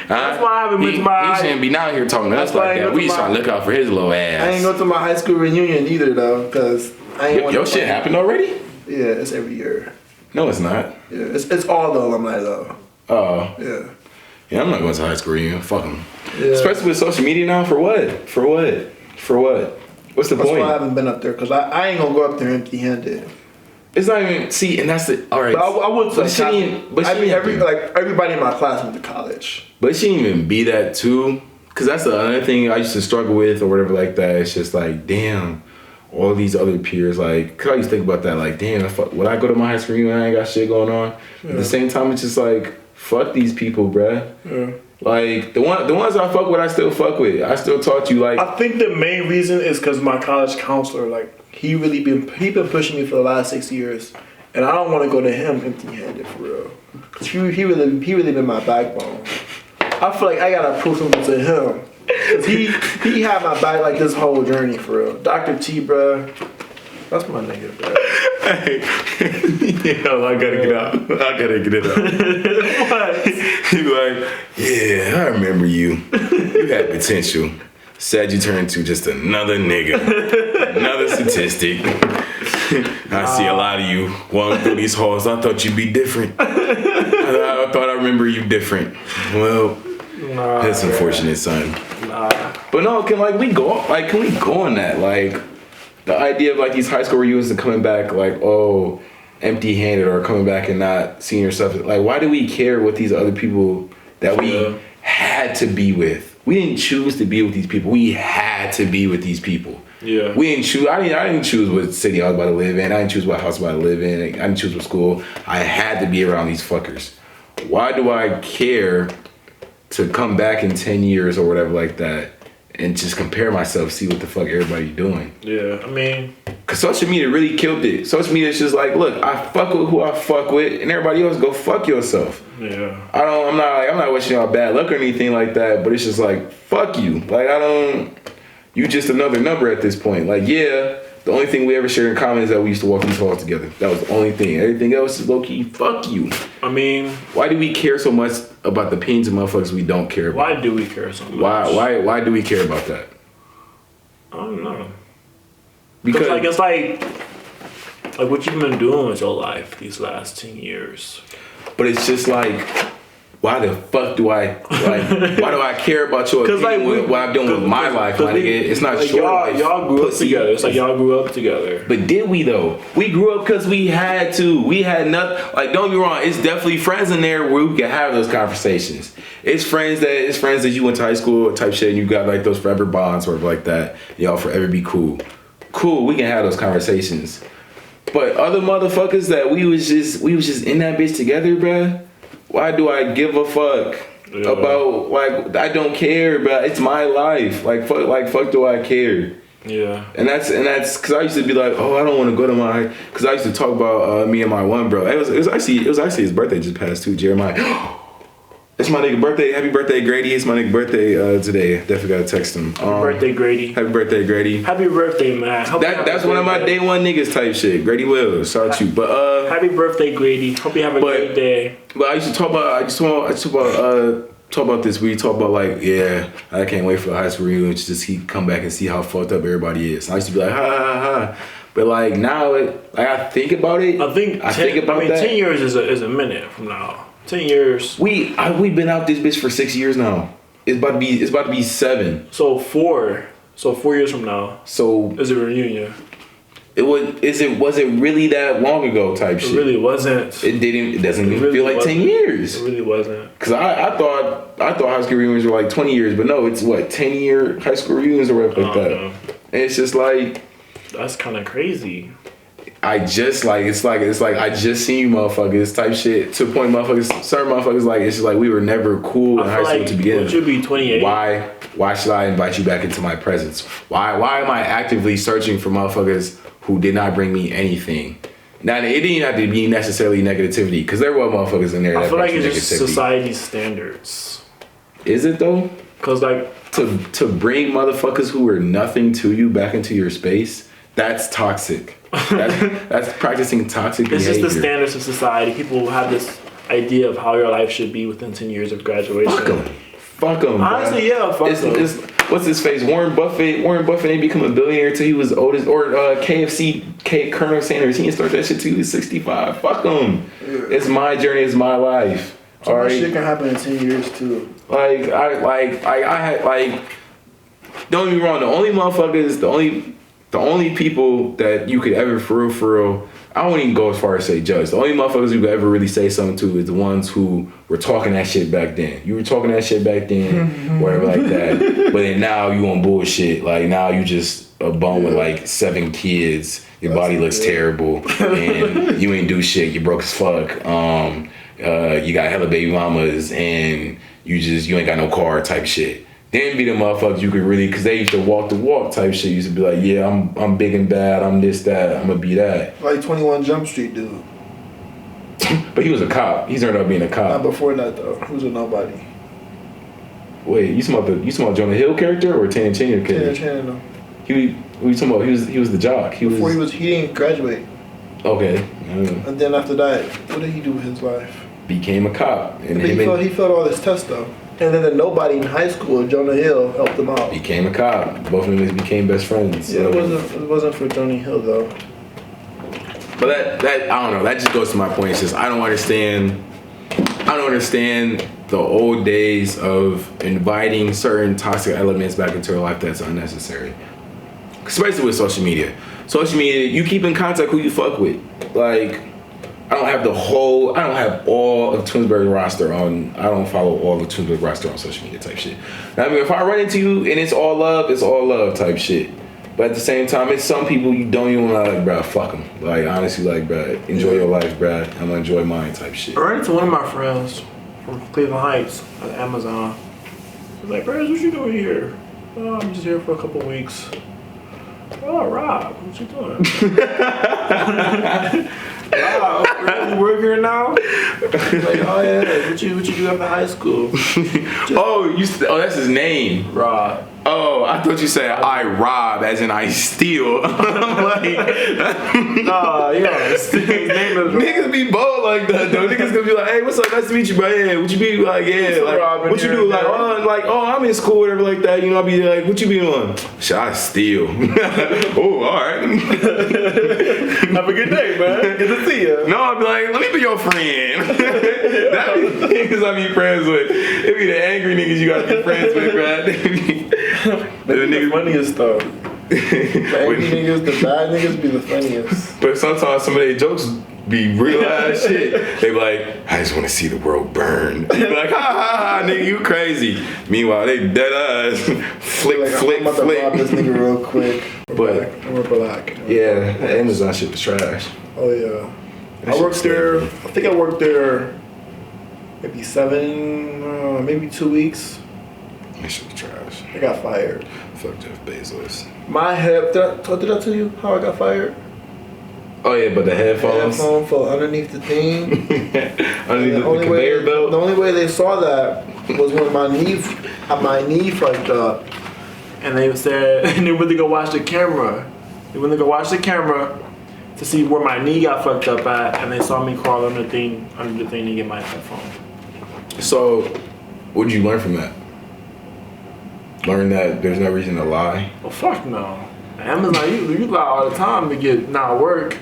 That's why I haven't been to my. He shouldn't be down here talking to us like that. We just trying to look out for his little ass. I ain't go to my high school reunion either though, cause I ain't. Your shit happened already? Yeah, it's every year. No, it's not. Yeah, it's all the alumni though. Oh. Yeah. Yeah, I'm not going to high school reunion. Fuck them. Yeah. Especially with social media now. For what? What's the point? That's why I haven't been up there, because I ain't gonna go up there empty-handed. It's not even, see, and that's the, all right. But I would say, but everybody in my class went to college. But it shouldn't even be that too, because that's the other thing I used to struggle with or whatever like that. It's just like, damn, all these other peers, like, cause I used to think about that, like, damn, would I go to my high school reunion? I ain't got shit going on. Yeah. At the same time, it's just like, fuck these people, bruh. Yeah. Like, the ones I fuck with, I still fuck with. I still talk to you, like. I think the main reason is because my college counselor, like, he been pushing me for the last 6 years, and I don't want to go to him empty-handed for real. Cause he really been my backbone. I feel like I gotta prove something to him. Cause he had my back like this whole journey for real. Dr. T, bro. That's my nigga, bro. Hey, yeah, I gotta get out. I gotta get it out. What? He be like, yeah, I remember you. You had potential. Said you turned to just another nigga. Another statistic. I see a lot of you walking through these halls. I thought you'd be different. I thought I remember you different. Well, that's unfortunate, son. But no, can we go on that? Like, the idea of like these high school reunions and coming back like, oh, empty-handed or coming back and not seeing yourself. Like, why do we care what these other people that we had to be with? We didn't choose to be with these people. We had to be with these people. Yeah. We didn't choose. I didn't choose what city I was about to live in. I didn't choose what house I was about to live in. I didn't choose what school. I had to be around these fuckers. Why do I care to come back in 10 years or whatever like that and just compare myself, see what the fuck everybody doing? Yeah, I mean, cause social media really killed it. Social media is just like, look, I fuck with who I fuck with, and everybody else go fuck yourself. Yeah. I'm not wishing y'all bad luck or anything like that, but it's just like, fuck you. Like, you just another number at this point. Like, yeah, the only thing we ever shared in common is that we used to walk these halls together. That was the only thing. Everything else is low key, fuck you. I mean, why do we care so much about the opinions of motherfuckers we don't care about? Why do we care so much? Why do we care about that? I don't know. Because like, it's like what you've been doing with your life these last 10 years. But it's just like, why the fuck do I why do I care about your opinion with what I'm doing with my life, my nigga? It's not like your life. Y'all grew up pussy. together. It's like y'all grew up together. But did we though? We grew up because we had to. We had nothing. Like, don't be wrong. It's definitely friends in there where we can have those conversations. It's friends that you went to high school type shit, and you got like those forever bonds or like that. Y'all forever be cool. Cool. We can have those conversations. But other motherfuckers that we was just in that bitch together, bruh. Why do I give a fuck about, like, I don't care, bruh. It's my life. Like fuck do I care? Yeah. And that's because I used to be like, oh, I don't want to go to my, because I used to talk about me and my one bro. It was actually his birthday just passed too, Jeremiah. It's my nigga birthday. Happy birthday, Grady. It's my nigga birthday today. Definitely gotta text him. Happy birthday, Grady. Happy birthday, Grady. Happy birthday, man. That's one of my day one niggas type shit. Grady Wills. Shout out you. But happy birthday, Grady. Hope you have a great day. But I used to talk about this. We talk about like, yeah, I can't wait for the high school reunion to just come back and see how fucked up everybody is. And I used to be like, ha ha ha. But like now, I think about it. I think about that. 10 years is a minute from now. 10 years. We've been out this bitch for 6 years now. It's about to be 7. So 4 years from now. So is a reunion. Was it really that long ago type shit? It really wasn't. It doesn't even feel like 10 years. It really wasn't. Cause I thought high school reunions were like 20 years, but no, it's what, 10-year high school reunions or whatever like that. And it's just like, that's kind of crazy. I just like it's like I just seen you motherfuckers type shit to the point certain motherfuckers like it's just like we were never cool in high school to begin with. Would you be 28? Why should I invite you back into my presence? Why am I actively searching for motherfuckers who did not bring me anything? Now it didn't have to be necessarily negativity because there were motherfuckers in there. I feel like it's just society's standards. Is it though? Because like to bring motherfuckers who were nothing to you back into your space, that's toxic. That's practicing toxic behavior. It's just the standards of society. People have this idea of how your life should be within 10 years of graduation. Fuck them. Honestly, yeah, fuck them. What's his face? Warren Buffett didn't become a billionaire until he was oldest. Or Colonel Sanders. He didn't start that shit till he was 65. Fuck him. Yeah. It's my journey. It's my life. So much shit can happen in 10 years too. I had don't get me wrong. The only people that you could ever, for real, I won't even go as far as say judge. The only motherfuckers you could ever really say something to is the ones who were talking that shit back then. You were talking that shit back then, whatever like that. But then now you on bullshit. Like now you just a bum with like 7 kids. Your body looks terrible, and you ain't do shit. You broke as fuck. You got hella baby mamas, and you ain't got no car type shit. Then be the motherfuckers you could really, cause they used to walk the walk type shit. Used to be like, yeah, I'm big and bad. I'm this, that. I'm gonna be that. Like 21 Jump Street dude. But he was a cop. He's ended up being a cop. Not before that though. He was a nobody. Wait, you talking about Jonah Hill character or Tan Chenier character? Tan Chenier. He was talking about he was the jock. He didn't graduate. Okay. And then after that, what did he do with his life? Became a cop. And he failed all this test though. And then the nobody in high school, Jonah Hill, helped him out. Became a cop. Both of them became best friends. Yeah, it wasn't for Jonah Hill though. But that I don't know. That just goes to my point. It's just I don't understand the old days of inviting certain toxic elements back into your life that's unnecessary. Especially with social media. Social media, you keep in contact who you fuck with. Like, I don't have all of Twinsburg's roster on. I don't follow all of Twinsburg's roster on social media type shit. Now, I mean, if I run into you and it's all love type shit. But at the same time, it's some people you don't even want to like, bruh, fuck them. Like, honestly, like, bruh, enjoy your life, bruh. I'm gonna enjoy mine type shit. I ran into one of my friends from Cleveland Heights at Amazon. He's like, Peris, what you doing here? Oh, I'm just here for a couple weeks. Oh, Rob, what you doing? Rob, you work here now? Like, oh yeah, what you do after high school? That's his name. Rob. Oh, I thought you said I rob, as in I steal. I'm like, Nah, yeah, his name is niggas be bold like that though. Niggas gonna be like, hey, what's up? Nice to meet you, bro. Yeah, what you be like? Yeah, like, what you do? Like, oh, I'm in school, whatever, like that. You know, I'll be like, what you be doing? Shit, I steal. Oh, all right. Have a good day, man. Good to see you. No, I'll be like, let me be your friend. That be the niggas I be friends with. It be the angry niggas you gotta be friends with, bro. They be the funniest though. The angry niggas, the bad niggas be the funniest. But sometimes some of their jokes be real ass shit. They be like, I just want to see the world burn. They be like, ha ha ha, nigga, you crazy. Meanwhile, they dead ass. Flick, Like, flick, I'm about to rob this flick. nigga real quick. But We're black. yeah, the Amazon shit was trash. Oh yeah. That I worked shit's there. slavery. I think I worked there maybe 2 weeks. That shit was trash. I got fired. Fuck Jeff Bezos. My head. Did I tell you how I got fired? Oh yeah, but the headphones Headphone fell underneath the thing. underneath the conveyor belt. The only way they saw that was when my knee fucked up. And they said, and they went to go watch the camera. They went to go watch the camera to see where my knee got fucked up at, and they saw me crawl under the thing to get my headphone. So, what did you learn from that? Learn that there's no reason to lie. Well, fuck no. Amazon, you lie all the time to get not work.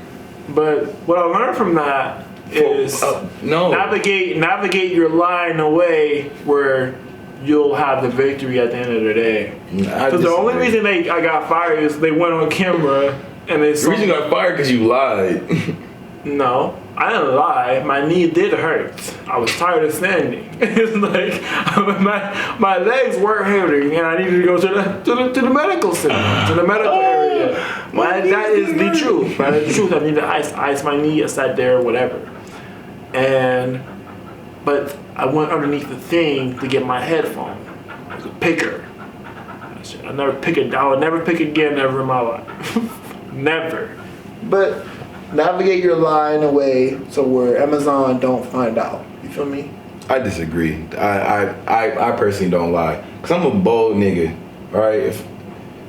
But what I learned from that is no. navigate your lie in a way where you'll have the victory at the end of the day. Because the only reason I got fired is they went on camera and they saw. The reason you got fired because you lied. No, I didn't lie. My knee did hurt. I was tired of standing. It's like my legs weren't hurting, and I needed to go to the medical center, to the medical area. But that is the truth. That is the truth. I need to ice my knee. I sat there, whatever. But I went underneath the thing to get my headphone. It was a picker. I would never pick again ever in my life. Never. But navigate your lie in a way so where Amazon don't find out. You feel me? I disagree. I personally don't lie. Cause I'm a bold nigga. Alright?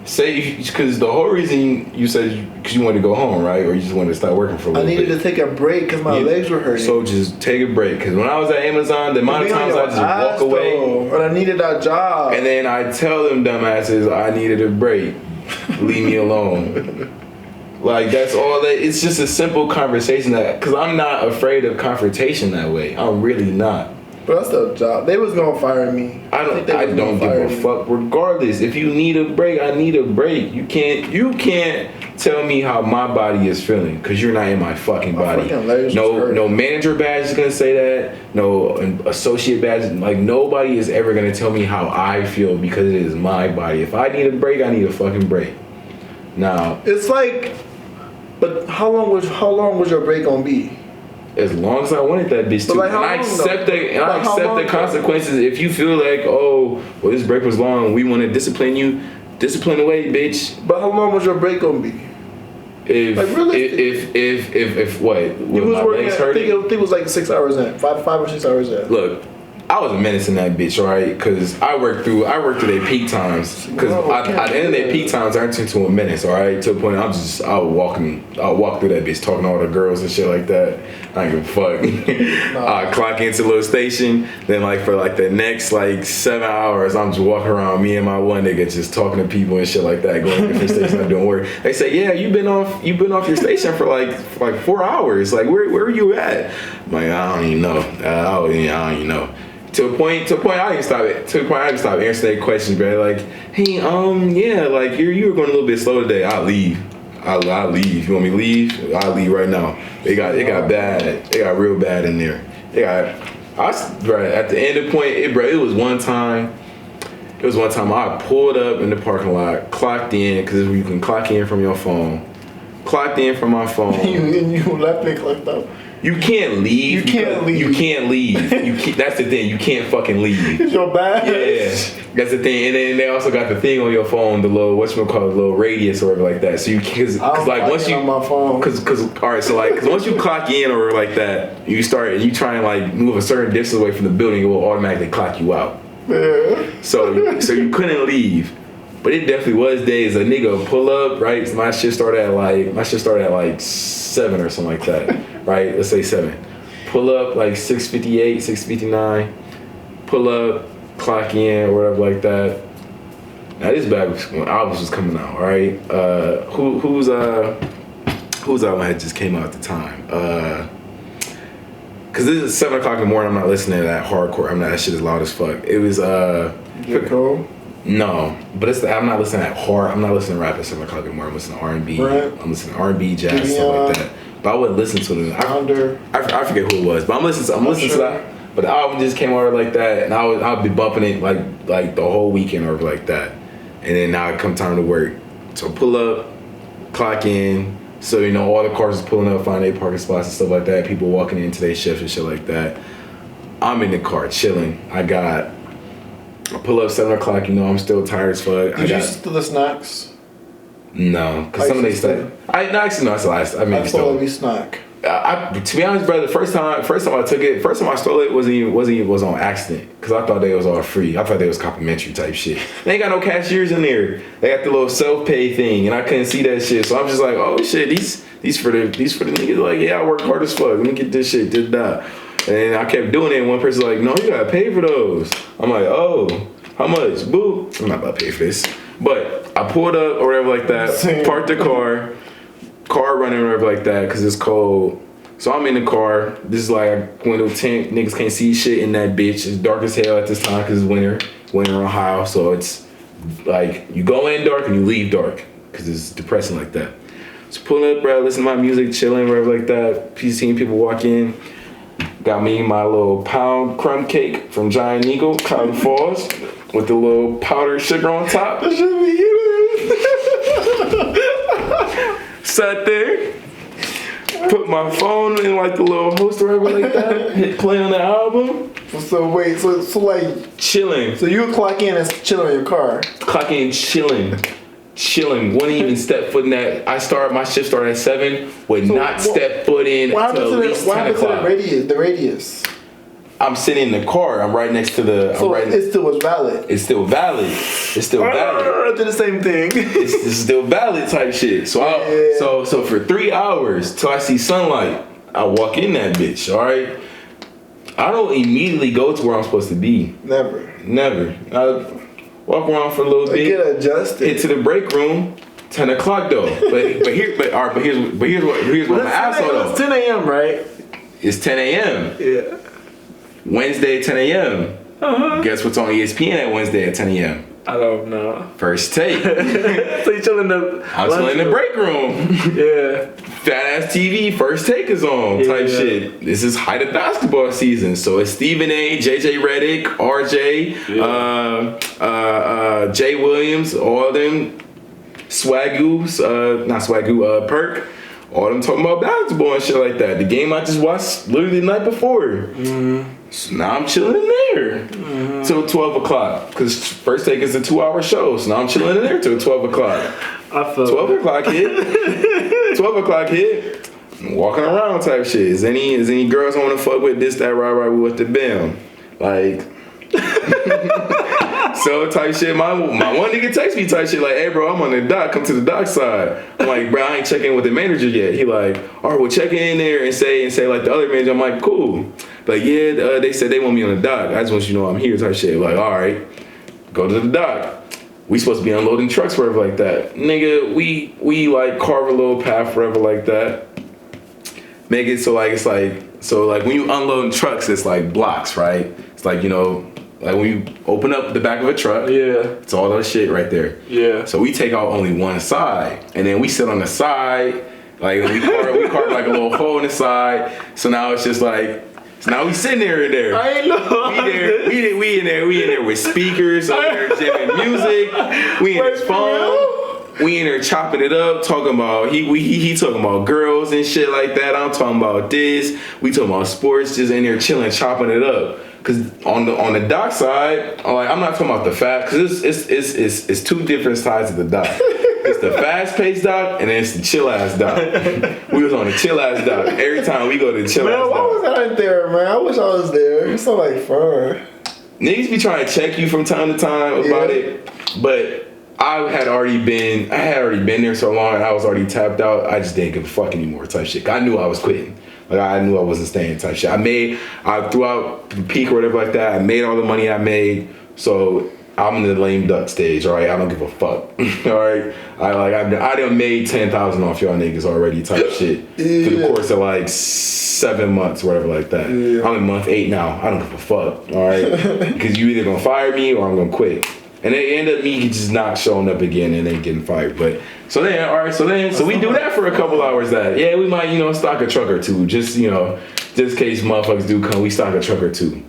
Because the whole reason you said because you wanted to go home, right? Or you just wanted to start working for a little bit. I needed to take a break because my legs were hurting. So just take a break. Because when I was at Amazon, the amount of times I just walk away. But I needed that job. And then I tell them dumbasses I needed a break. Leave me alone. Like, that's all that. It's just a simple conversation because I'm not afraid of confrontation that way. I'm really not. But that's the job. They was gonna fire me. I don't give a fuck. Regardless, if you need a break, I need a break. You can't tell me how my body is feeling because you're not in my fucking body. No manager badge is gonna say that. No associate badge. Like, nobody is ever gonna tell me how I feel because it is my body. If I need a break, I need a fucking break. Now it's like, but how long was your break gonna be? As long as I wanted that bitch to. Like, and I accept the consequences. If you feel like, oh, well, this break was long, we want to discipline you, discipline away, bitch. But how long was your break gonna be? If what? You was working. I think it was like 6 hours in, 5 or 6 hours in. Look, I was a menace in that bitch, right? Because I worked through their peak times. Because at the end of their peak times, I turned into a menace, all right? To the point I'll walk through that bitch talking to all the girls and shit like that. I ain't give a fuck. I clock into a little station, then like for like the next like 7 hours, I'm just walking around, me and my one nigga just talking to people and shit like that, going to different stations, I'm doing work. They say, yeah, you've been off your station for like 4 hours. Like where are you at? I'm like, I don't even know. I don't even know. To a point, I didn't stop answering that question, bro. Like, hey, yeah, like you were going a little bit slow today. I'll leave. I'll leave. You want me to leave? I'll leave right now. It got bad. It got real bad in there. At the end of the point, it was one time. It was one time I pulled up in the parking lot, clocked in, because you can clock in from your phone. Clocked in from my phone. you left me clocked up. You can't leave. You can't leave. That's the thing. You can't fucking leave. It's your badge. Yeah, that's the thing. And then they also got the thing on your phone, the little little radius or whatever like that. So you because like once you on my phone. Because all right, so like cause once you clock in or like that, you try and like move a certain distance away from the building, it will automatically clock you out. Yeah. So you couldn't leave. But it definitely was days. A nigga pull up, right? So my shit started at like 7 or something like that, right? Let's say 7. Pull up like 6:58, 6:59. Pull up, clock in or whatever like that. Now this back was when albums was coming out, right? Who's album had just came out at the time? Cause this is 7 o'clock in the morning. I'm not listening to that hardcore. That shit is loud as fuck. It was J. Cole? No, but I'm not listening to hard. I'm not listening to rap at 7 o'clock in the morning. I'm listening to R&B. Right. I'm listening to R&B, jazz, stuff like that. But I wouldn't listen to them. I forget who it was, but I'm listening to that. But the album just came out like that, and I'll be bumping it like the whole weekend or like that. And then now it come time to work. So pull up, clock in. So you know all the cars is pulling up, find their parking spots and stuff like that. People walking into their shift and shit like that. I'm in the car chilling. I pull up 7 o'clock. You know I'm still tired as fuck. Did you used to the snacks? No, because some of they stuff. Actually no, that's the last. I mean, I stole every snack. To be honest, brother, first time I stole it was on accident because I thought they was all free. I thought they was complimentary type shit. They ain't got no cashiers in there. They got the little self-pay thing, and I couldn't see that shit. So I'm just like, oh shit, these for the niggas. Like, yeah, I work hard as fuck. Let me get this shit, did that. And I kept doing it. And one person's like, no, you gotta pay for those. I'm like, oh, how much? Boo. I'm not about to pay for this. But I pulled up or whatever like that. Parked the car running or whatever like that because it's cold. So I'm in the car. This is like window tint. Niggas can't see shit in that bitch. It's dark as hell at this time because it's winter in Ohio. So it's like you go in dark and you leave dark because it's depressing like that. So pulling up, bro, listen to my music, chilling, whatever like that. Seeing people walk in. Got me my little pound crumb cake from Giant Eagle, Cotton Falls, with the little powdered sugar on top. That should be huge. Sat there, put my phone in like the little host or whatever like that, hit play on the album. So wait, so like chilling. So you would clock in and chill in your car. Clock in, chilling. Wouldn't even step foot in that. My shift started at 7. Would not step foot in until at least 10 o'clock. The radius. I'm sitting in the car. I'm right next to the. So it still was valid. It's still valid. I did the same thing. it's still valid type shit. So so for 3 hours till I see sunlight, I walk in that bitch. All right. I don't immediately go to where I'm supposed to be. Never. I walk around for a little bit. Get adjusted. Into the break room. 10 o'clock though. But here's what my asshole though. It's 10 a.m. right? It's 10 a.m. Yeah. Wednesday 10 a.m. Uh-huh. Guess what's on ESPN at Wednesday at 10 a.m.? I don't know. First Take. So you chilling in the break room. Yeah. Fat ass TV. First Take is on. Type shit. This is height of basketball season, so it's Stephen A, JJ Redick, RJ, Jay Williams, all of them, Perk. All them talking about basketball and shit like that. The game I just watched literally the night before. Mm-hmm. So now I'm chilling in there till 12 o'clock. Because First Take is a 2-hour show. So now I'm chilling in there till 12 o'clock. 12 o'clock hit. 12 o'clock hit. I'm walking around type shit. Is any girls I want to fuck with this, that, right, with the bam? Like... So type shit, my one nigga text me type shit like, hey bro, I'm on the dock, come to the dock side. I'm like, bro, I ain't checking with the manager yet. He like, all right, well check in there and say like the other manager. I'm like, cool. But yeah, they said they want me on the dock. I just want you to know I'm here type shit. Like, all right, go to the dock. We supposed to be unloading trucks forever like that. Nigga, we like carve a little path forever like that. Make it so like, it's like, so like when you unloading trucks, it's like blocks, right? It's like, you know, like when you open up the back of a truck, it's all that shit right there. Yeah. So we take out only one side, and then we sit on the side, like we carve like a little hole in the side. So now it's just like, so now we sitting there and there. I ain't know. We in there with speakers, over there jamming music. We in his phone. We in there chopping it up, talking about he talking about girls and shit like that. I'm talking about this. We talking about sports, just in there chilling, chopping it up. Cause on the dock side, I'm not talking about the fast, cause it's two different sides of the dock. It's the fast paced dock and then it's the chill ass dock. We was on the chill ass dock. Every time we go to the chill ass dock. Man, why was I there, man? I wish I was there. It's so like fun. Niggas be trying to check you from time to time about it, but I had already been there so long and I was already tapped out. I just didn't give a fuck anymore type shit. I knew I was quitting. Like I knew I wasn't staying type shit. I throughout the peak or whatever like that, I made all the money I made. So I'm in the lame duck stage, all right? I don't give a fuck, all right? I done made 10,000 off y'all niggas already type shit through the course of like 7 months or whatever like that. Yeah. I'm in month 8 now. I don't give a fuck, all right? Because you either gonna fire me or I'm gonna quit. And it ended up me just not showing up again and then getting fired. But so we do that for a couple hours. That we might stock a truck or two, just in case motherfuckers do come. We stock a truck or two.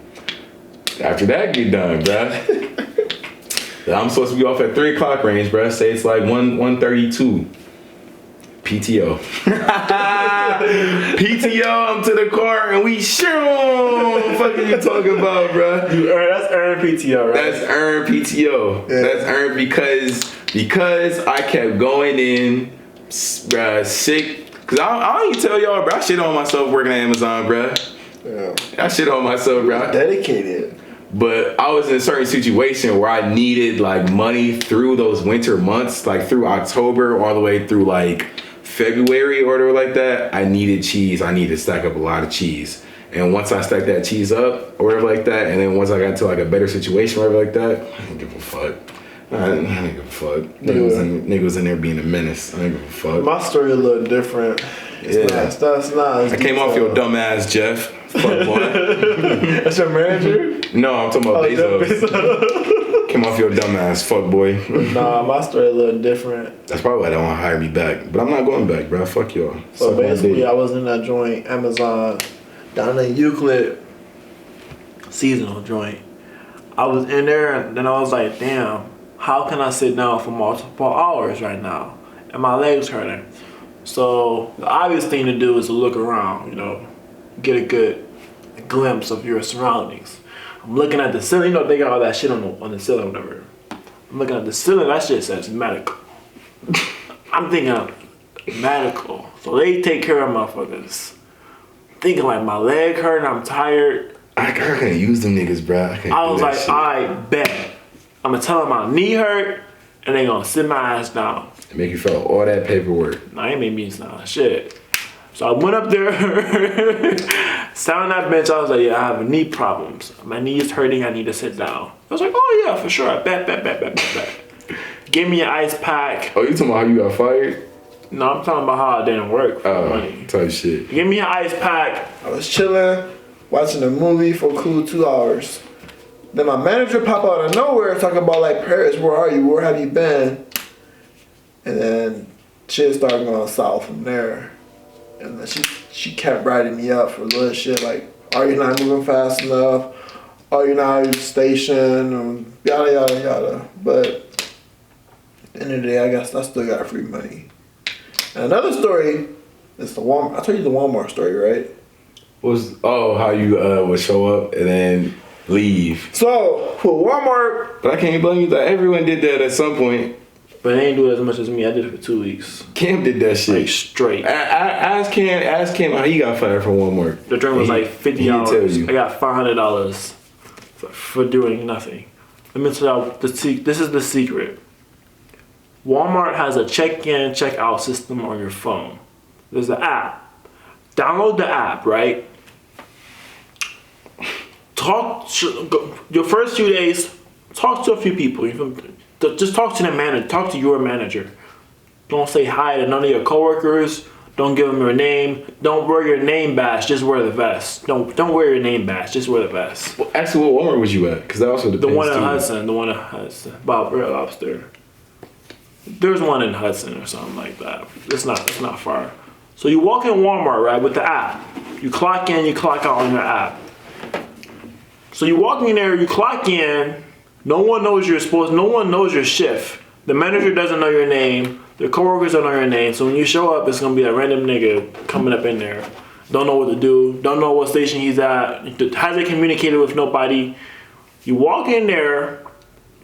After that get done, bruh. I'm supposed to be off at 3 o'clock range, bruh. Say it's like 1:32. PTO. PTO, I'm to the car and we what fuck are you talking about, bruh? That's earned PTO, right? That's earned PTO. Yeah. That's earned because I kept going in, bruh, sick. Cause I don't even tell y'all, bruh. I shit on myself working at Amazon, bruh. Yeah. I shit on myself, bruh. Dedicated. But I was in a certain situation where I needed like money through those winter months, like through October all the way through like February or whatever like that. I needed cheese. I needed to stack up a lot of cheese. And once I stacked that cheese up or whatever like that, and then once I got to like a better situation or whatever like that, I didn't give a fuck. I didn't give a fuck. Nigga was in there being a menace. I didn't give a fuck. My story a little different. It's not. I came off your dumb ass, Jeff. Fuck boy. That's your manager? No, I'm talking about Bezos. Came off your dumb ass, fuck boy. Nah, my story a little different. That's probably why they don't want to hire me back. But I'm not going back, bro. Fuck y'all. So basically, I was in that joint, Amazon, down in Euclid, seasonal joint. I was in there, and then I was like, damn, how can I sit down for multiple hours right now? And my legs hurting. So the obvious thing to do is to look around, get a good glimpse of your surroundings. I'm looking at the ceiling. They got all that shit on the ceiling or whatever. I'm looking at the ceiling. That shit says medical. I'm thinking medical. So they take care of motherfuckers. Thinking like my leg hurt and I'm tired. I can't use them niggas, bro. I was like, I bet. I'm gonna tell them my knee hurt and they gonna sit my ass down. Make you fill out all that paperwork. Nah, ain't made me sound shit. So I went up there, sat on that bench. I was like, yeah, I have knee problems. My knee is hurting. I need to sit down. I was like, oh yeah, for sure. I bet. Give me an ice pack. Oh, you talking about how you got fired? No, I'm talking about how it didn't work for money. Type shit. Give me an ice pack. I was chilling, watching a movie for a cool 2 hours. Then my manager popped out of nowhere talking about like, Peris, where are you? Where have you been? And then shit started going south from there. And then she kept writing me up for little shit like, are you not moving fast enough? Are you not at your station? Yada, yada, yada. But at the end of the day, I guess I still got free money. And another story is the Walmart. I told you the Walmart story, right? How you would show up and then leave. So, for Walmart. But I can't blame you that everyone did that at some point. But they ain't do it as much as me. I did it for 2 weeks. Cam did that shit. Like straight. Ask Cam how he got fired from Walmart. The drink was like $50. I got $500 for doing nothing. Let me tell you, this is the secret. Walmart has a check-in, check-out system on your phone. There's an app. Download the app, right? Your first few days, talk to a few people. Just talk to the manager. Talk to your manager. Don't say hi to none of your coworkers. Don't give them your name. Don't wear your name badge. Just wear the vest. Don't wear your name badge. Just wear the vest. Well, actually, what Walmart was you at? Because that also depends. The one in Hudson. Bob Red Lobster. There's one in Hudson or something like that. It's not far. So you walk in Walmart, right, with the app. You clock in, you clock out on your app. So you walk in there, you clock in. No one knows your shift. The manager doesn't know your name. The coworkers don't know your name. So when you show up, it's gonna be a random nigga coming up in there. Don't know what to do. Don't know what station he's at. Hasn't communicated with nobody. You walk in there,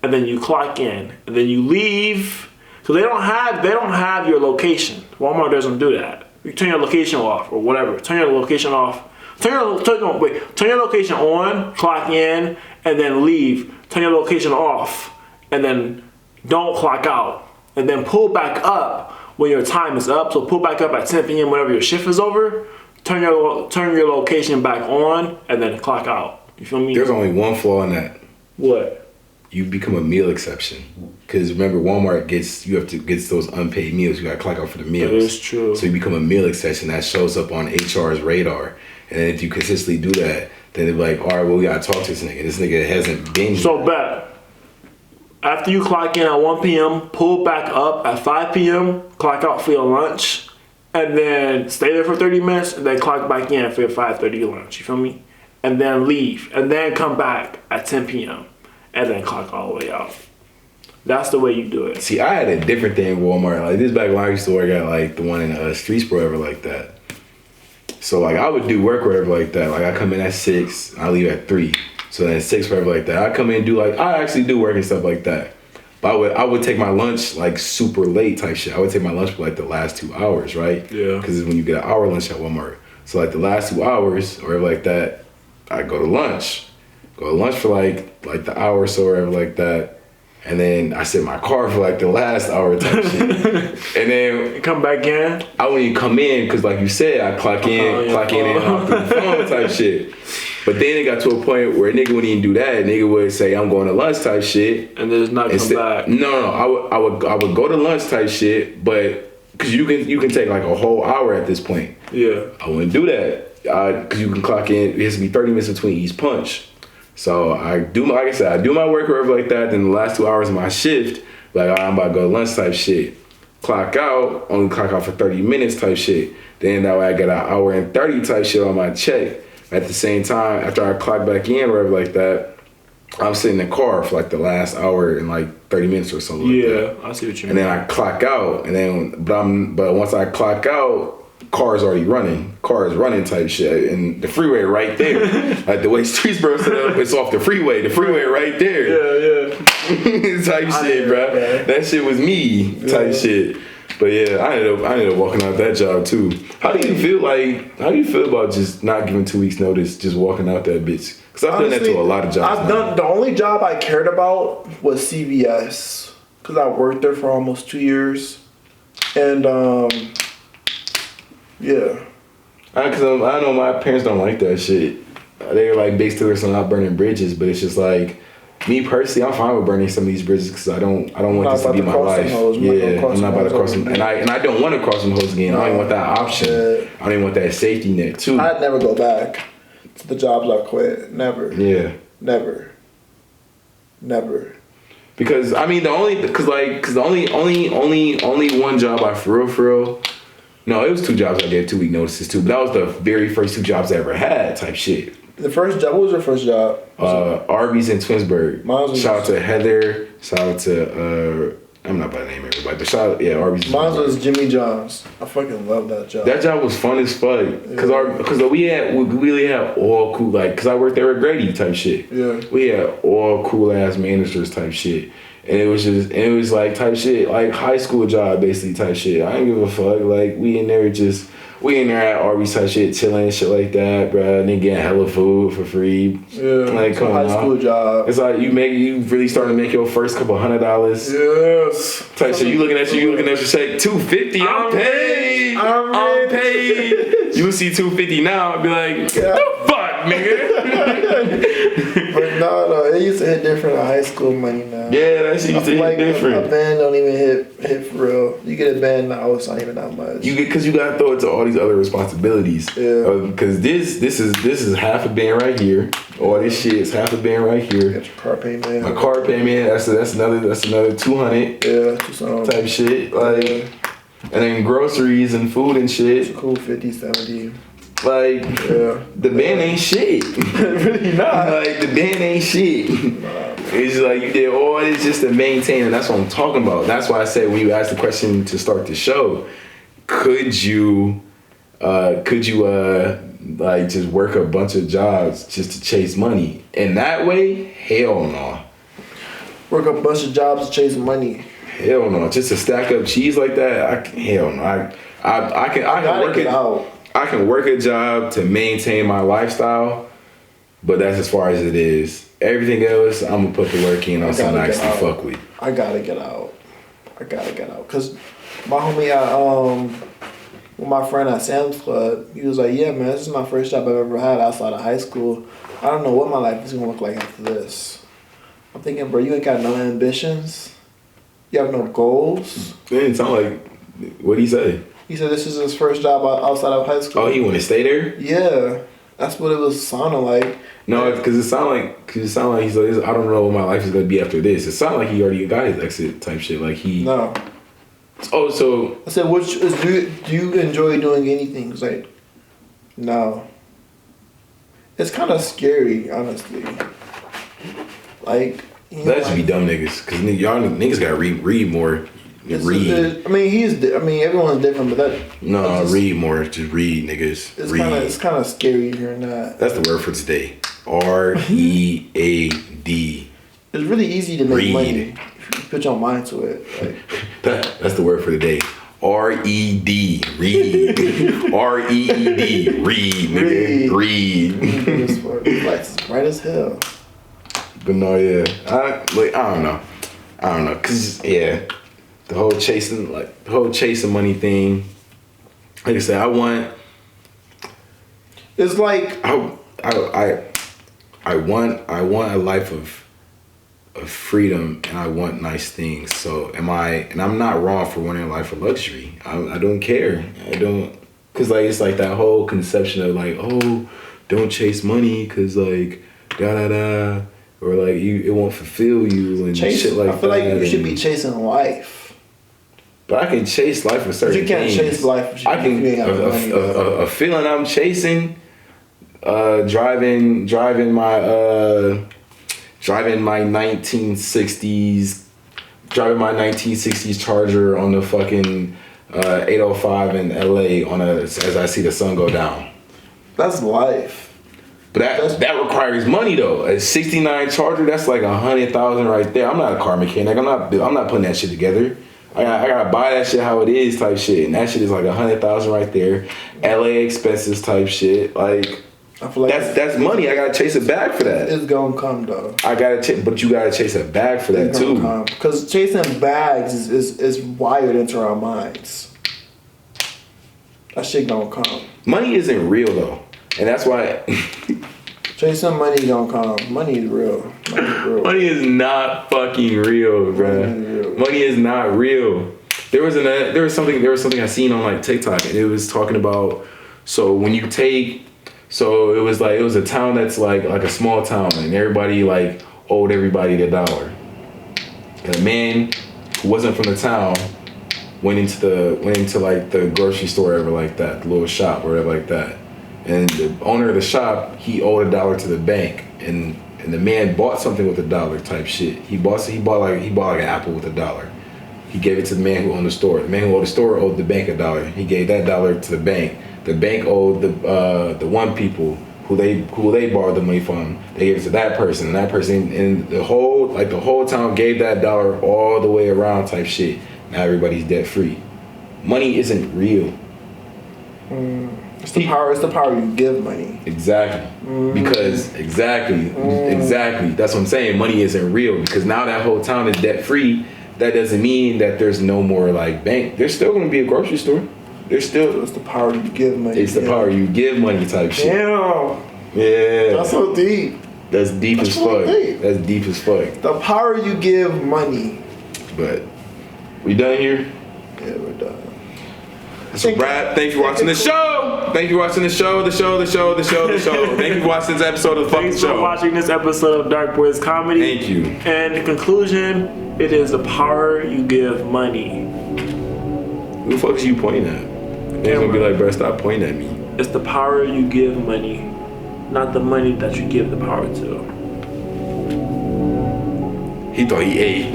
and then you clock in, and then you leave. So they don't have your location. Walmart doesn't do that. You turn your location off or whatever. Turn your location off. Turn your location on, clock in, and then leave. Turn your location off, and then don't clock out. And then pull back up when your time is up. So pull back up at 10 p.m. whenever your shift is over. Turn your location back on and then clock out. You feel me? There's only one flaw in that. What? You become a meal exception. Because remember, Walmart gets those unpaid meals. You got to clock out for the meals. That is true. So you become a meal exception that shows up on HR's radar. And if you consistently do that, then they're like, all right, well, we got to talk to this nigga. This nigga hasn't been here. So bet. After you clock in at 1 p.m., pull back up at 5 p.m., clock out for your lunch, and then stay there for 30 minutes, and then clock back in for your 5:30 lunch. You feel me? And then leave, and then come back at 10 p.m., and then clock all the way out. That's the way you do it. See, I had a different thing in Walmart. Like, this back when I used to work at, like, the one in Streetsboro, whatever like that. So, like, I would do work wherever like that. Like, I come in at 6, I leave at 3. So then at 6, whatever like that, I come in and do, like, I actually do work and stuff like that. But I would take my lunch, like, super late type shit. I would take my lunch for, like, the last 2 hours, right? Yeah. Because it's when you get an hour lunch at Walmart. So, like, the last 2 hours, or whatever like that, I go to lunch. Go to lunch for, like the hour or so, or whatever like that. And then I sit in my car for, like, the last hour type shit. And then Come back in. I wouldn't even come in, because, like you said, I clock in and out through the phone type shit. But then it got to a point where a nigga wouldn't even do that. A nigga would say, I'm going to lunch type shit. And then just not come back. No, I would go to lunch type shit, but because you can take like a whole hour at this point. Yeah. I wouldn't do that because you can clock in. It has to be 30 minutes between each punch. So I do, like I said, I do my work wherever like that. Then the last 2 hours of my shift, like, all right, I'm about to go to lunch type shit. Clock out, only clock out for 30 minutes type shit. Then that way I get an hour and 30 type shit on my check. At the same time, after I clock back in, wherever like that, I'm sitting in the car for like the last hour and like 30 minutes or something like that. Yeah, I see what you mean. And then I clock out, and then but once I clock out, car's already running. Car is running type shit, and the freeway right there. Like the way Streetsboro set up, it's off the freeway. The freeway right there. Yeah. Type shit, bro. That shit was me type shit. But yeah, I ended up walking out that job too. How do you feel about just not giving 2 weeks notice, just walking out that bitch? Because I've done that to a lot of jobs. The only job I cared about was CVS, because I worked there for almost 2 years, and yeah. Because I know my parents don't like that shit. They're like basically on not burning bridges, but it's just like, me personally, I'm fine with burning some of these bridges because I don't want this to be my life. Yeah, I'm not about to cross them, and I don't want to cross them hoes again. I don't even want that option. I don't even want that safety net too. I'd never go back to the jobs I quit. Never. Yeah. Never. Because I mean, the only one job I for real. No, it was 2 jobs I gave 2 week notices to. But that was the very first 2 jobs I ever had type shit. The first job. What was your first job? Arby's in Twinsburg. Shout out to Heather. Shout out to I'm not about to name everybody, but shout out, Arby's. Mine was Jimmy John's. I fucking love that job. That job was fun as fuck. Cause we really had all cool, like, cause I worked there at Grady type shit. Yeah. We had all cool ass managers type shit. And it was like type shit, like high school job basically type shit. I ain't give a fuck. Like we in there at Arby's type shit, chilling and shit like that, bro. And then getting hella food for free. Yeah, like it's a high school job. It's like you really starting to make your first couple $100. Yes. Type shit. You looking at your check, $250. I'm paid. I'm paid. You see $250 now, I'd be like, the fuck, nigga. But no, it used to hit different in high school money now. Yeah, that shit used to hit different. A band don't even hit for real. You get a band now, it's not even that much. Because you gotta throw it to all these other responsibilities. Yeah. Because this is half a band right here. All this shit is half a band right here. Got your car payment. My car payment. That's another 200. Yeah, 200 type shit. Like, and then groceries and food and shit. Cool, 50, 70. Like, the band ain't shit. Really not. Like, the band ain't shit. It's like you did all this just to maintain, and that's what I'm talking about. That's why I said when you asked the question to start the show, could you like just work a bunch of jobs just to chase money? In that way, hell no. Work a bunch of jobs to chase money. Hell no. Just to stack up cheese like that, hell no. I can work it out. I can work a job to maintain my lifestyle, But that's as far as it is. Everything else, I'm gonna put the work in on something I gotta get actually out. fuck with. I gotta get out. Cause my homie with my friend at Sam's Club, he was like, yeah man, this is my first job I've ever had outside of high school. I don't know what my life is gonna look like after this. I'm thinking, bro, you ain't got no ambitions. You have no goals. It didn't sound like, what'd he say? He said this is his first job outside of high school. Oh, he want to stay there? Yeah, that's what it was sounding like. No, because it sounded like he's like, I don't know what my life is gonna be after this. It sounded like he already got his exit type shit. Like he. No. Oh, so I said, do you enjoy doing anything? He's like, no. It's kind of scary, honestly. Like, you know, that should be dumb niggas, cause y'all niggas gotta read more. Read. Everyone's different, but that. No, read more. Just read, niggas. Read. It's kind of scary hearing that. That's the word for today. READ. It's really easy to make Read. money if you put your mind to it. Like, That's the word for the day. RED. Read. REED. Read. Nigga. Read. Lights is bright as hell. But no, yeah. I don't know. Cause yeah, the whole chasing money thing. Like I said, It's like I want a life of freedom, and I want nice things. So and I'm not wrong for wanting a life of luxury. I don't care. Cause like it's like that whole conception of like, oh, don't chase money, cause like da da da, or like it won't fulfill you and shit like that. I feel like you should be chasing life. But I can chase life with certain things. You can't chase life. I can a feeling I'm chasing. Driving my 1960s Charger on the fucking 805 in LA as I see the sun go down. That's life. But that requires money though. A 69 Charger, that's like $100,000 right there. I'm not a car mechanic. I'm not putting that shit together. I gotta buy that shit how it is type shit, and that shit is like $100,000 right there. LA expenses type shit. Like I feel like that's money. I gotta chase a bag for that. It's gonna come though. But you gotta chase a bag for that too. Because chasing bags is wired into our minds. That shit gonna come. Money isn't real though, and that's why. Chasing money gonna come. Money is real. Money is not fucking real, bro. Money is not real. There was something I seen on like TikTok, and it was talking about it was a town that's like a small town, and everybody like owed everybody $1. And a man who wasn't from the town went into like the grocery store or whatever like that, the little shop or whatever like that. And the owner of the shop, he owed $1 to the bank, and the man bought something with $1 type shit. He bought like an apple with $1. He gave it to the man who owned the store. The man who owned the store owed the bank $1. He gave that $1 to the bank. The bank owed the one people who they borrowed the money from. They gave it to that person, and that person, and the whole town gave that $1 all the way around type shit. Now everybody's debt free. Money isn't real. It's the power you give money. Exactly. Because exactly. That's what I'm saying. Money isn't real, because now that whole town is debt free. That doesn't mean that there's no more like bank. There's still gonna be a grocery store. It's the power you give money. It's the power you give money type shit. Damn. Yeah. That's so deep. That's deep as fuck. That's deep as fuck. The power you give money. But we done here? Yeah, we're done. That's a wrap. Thank you for watching the show. Thank you for watching the show. Thank you for watching this episode of the fucking show. Thanks for watching this episode of Dark Boys Comedy. Thank you. And in conclusion, it is the power you give money. Who the fuck is you pointing at? They're gonna be like, bro, stop pointing at me. It's the power you give money, not the money that you give the power to. He thought he ate.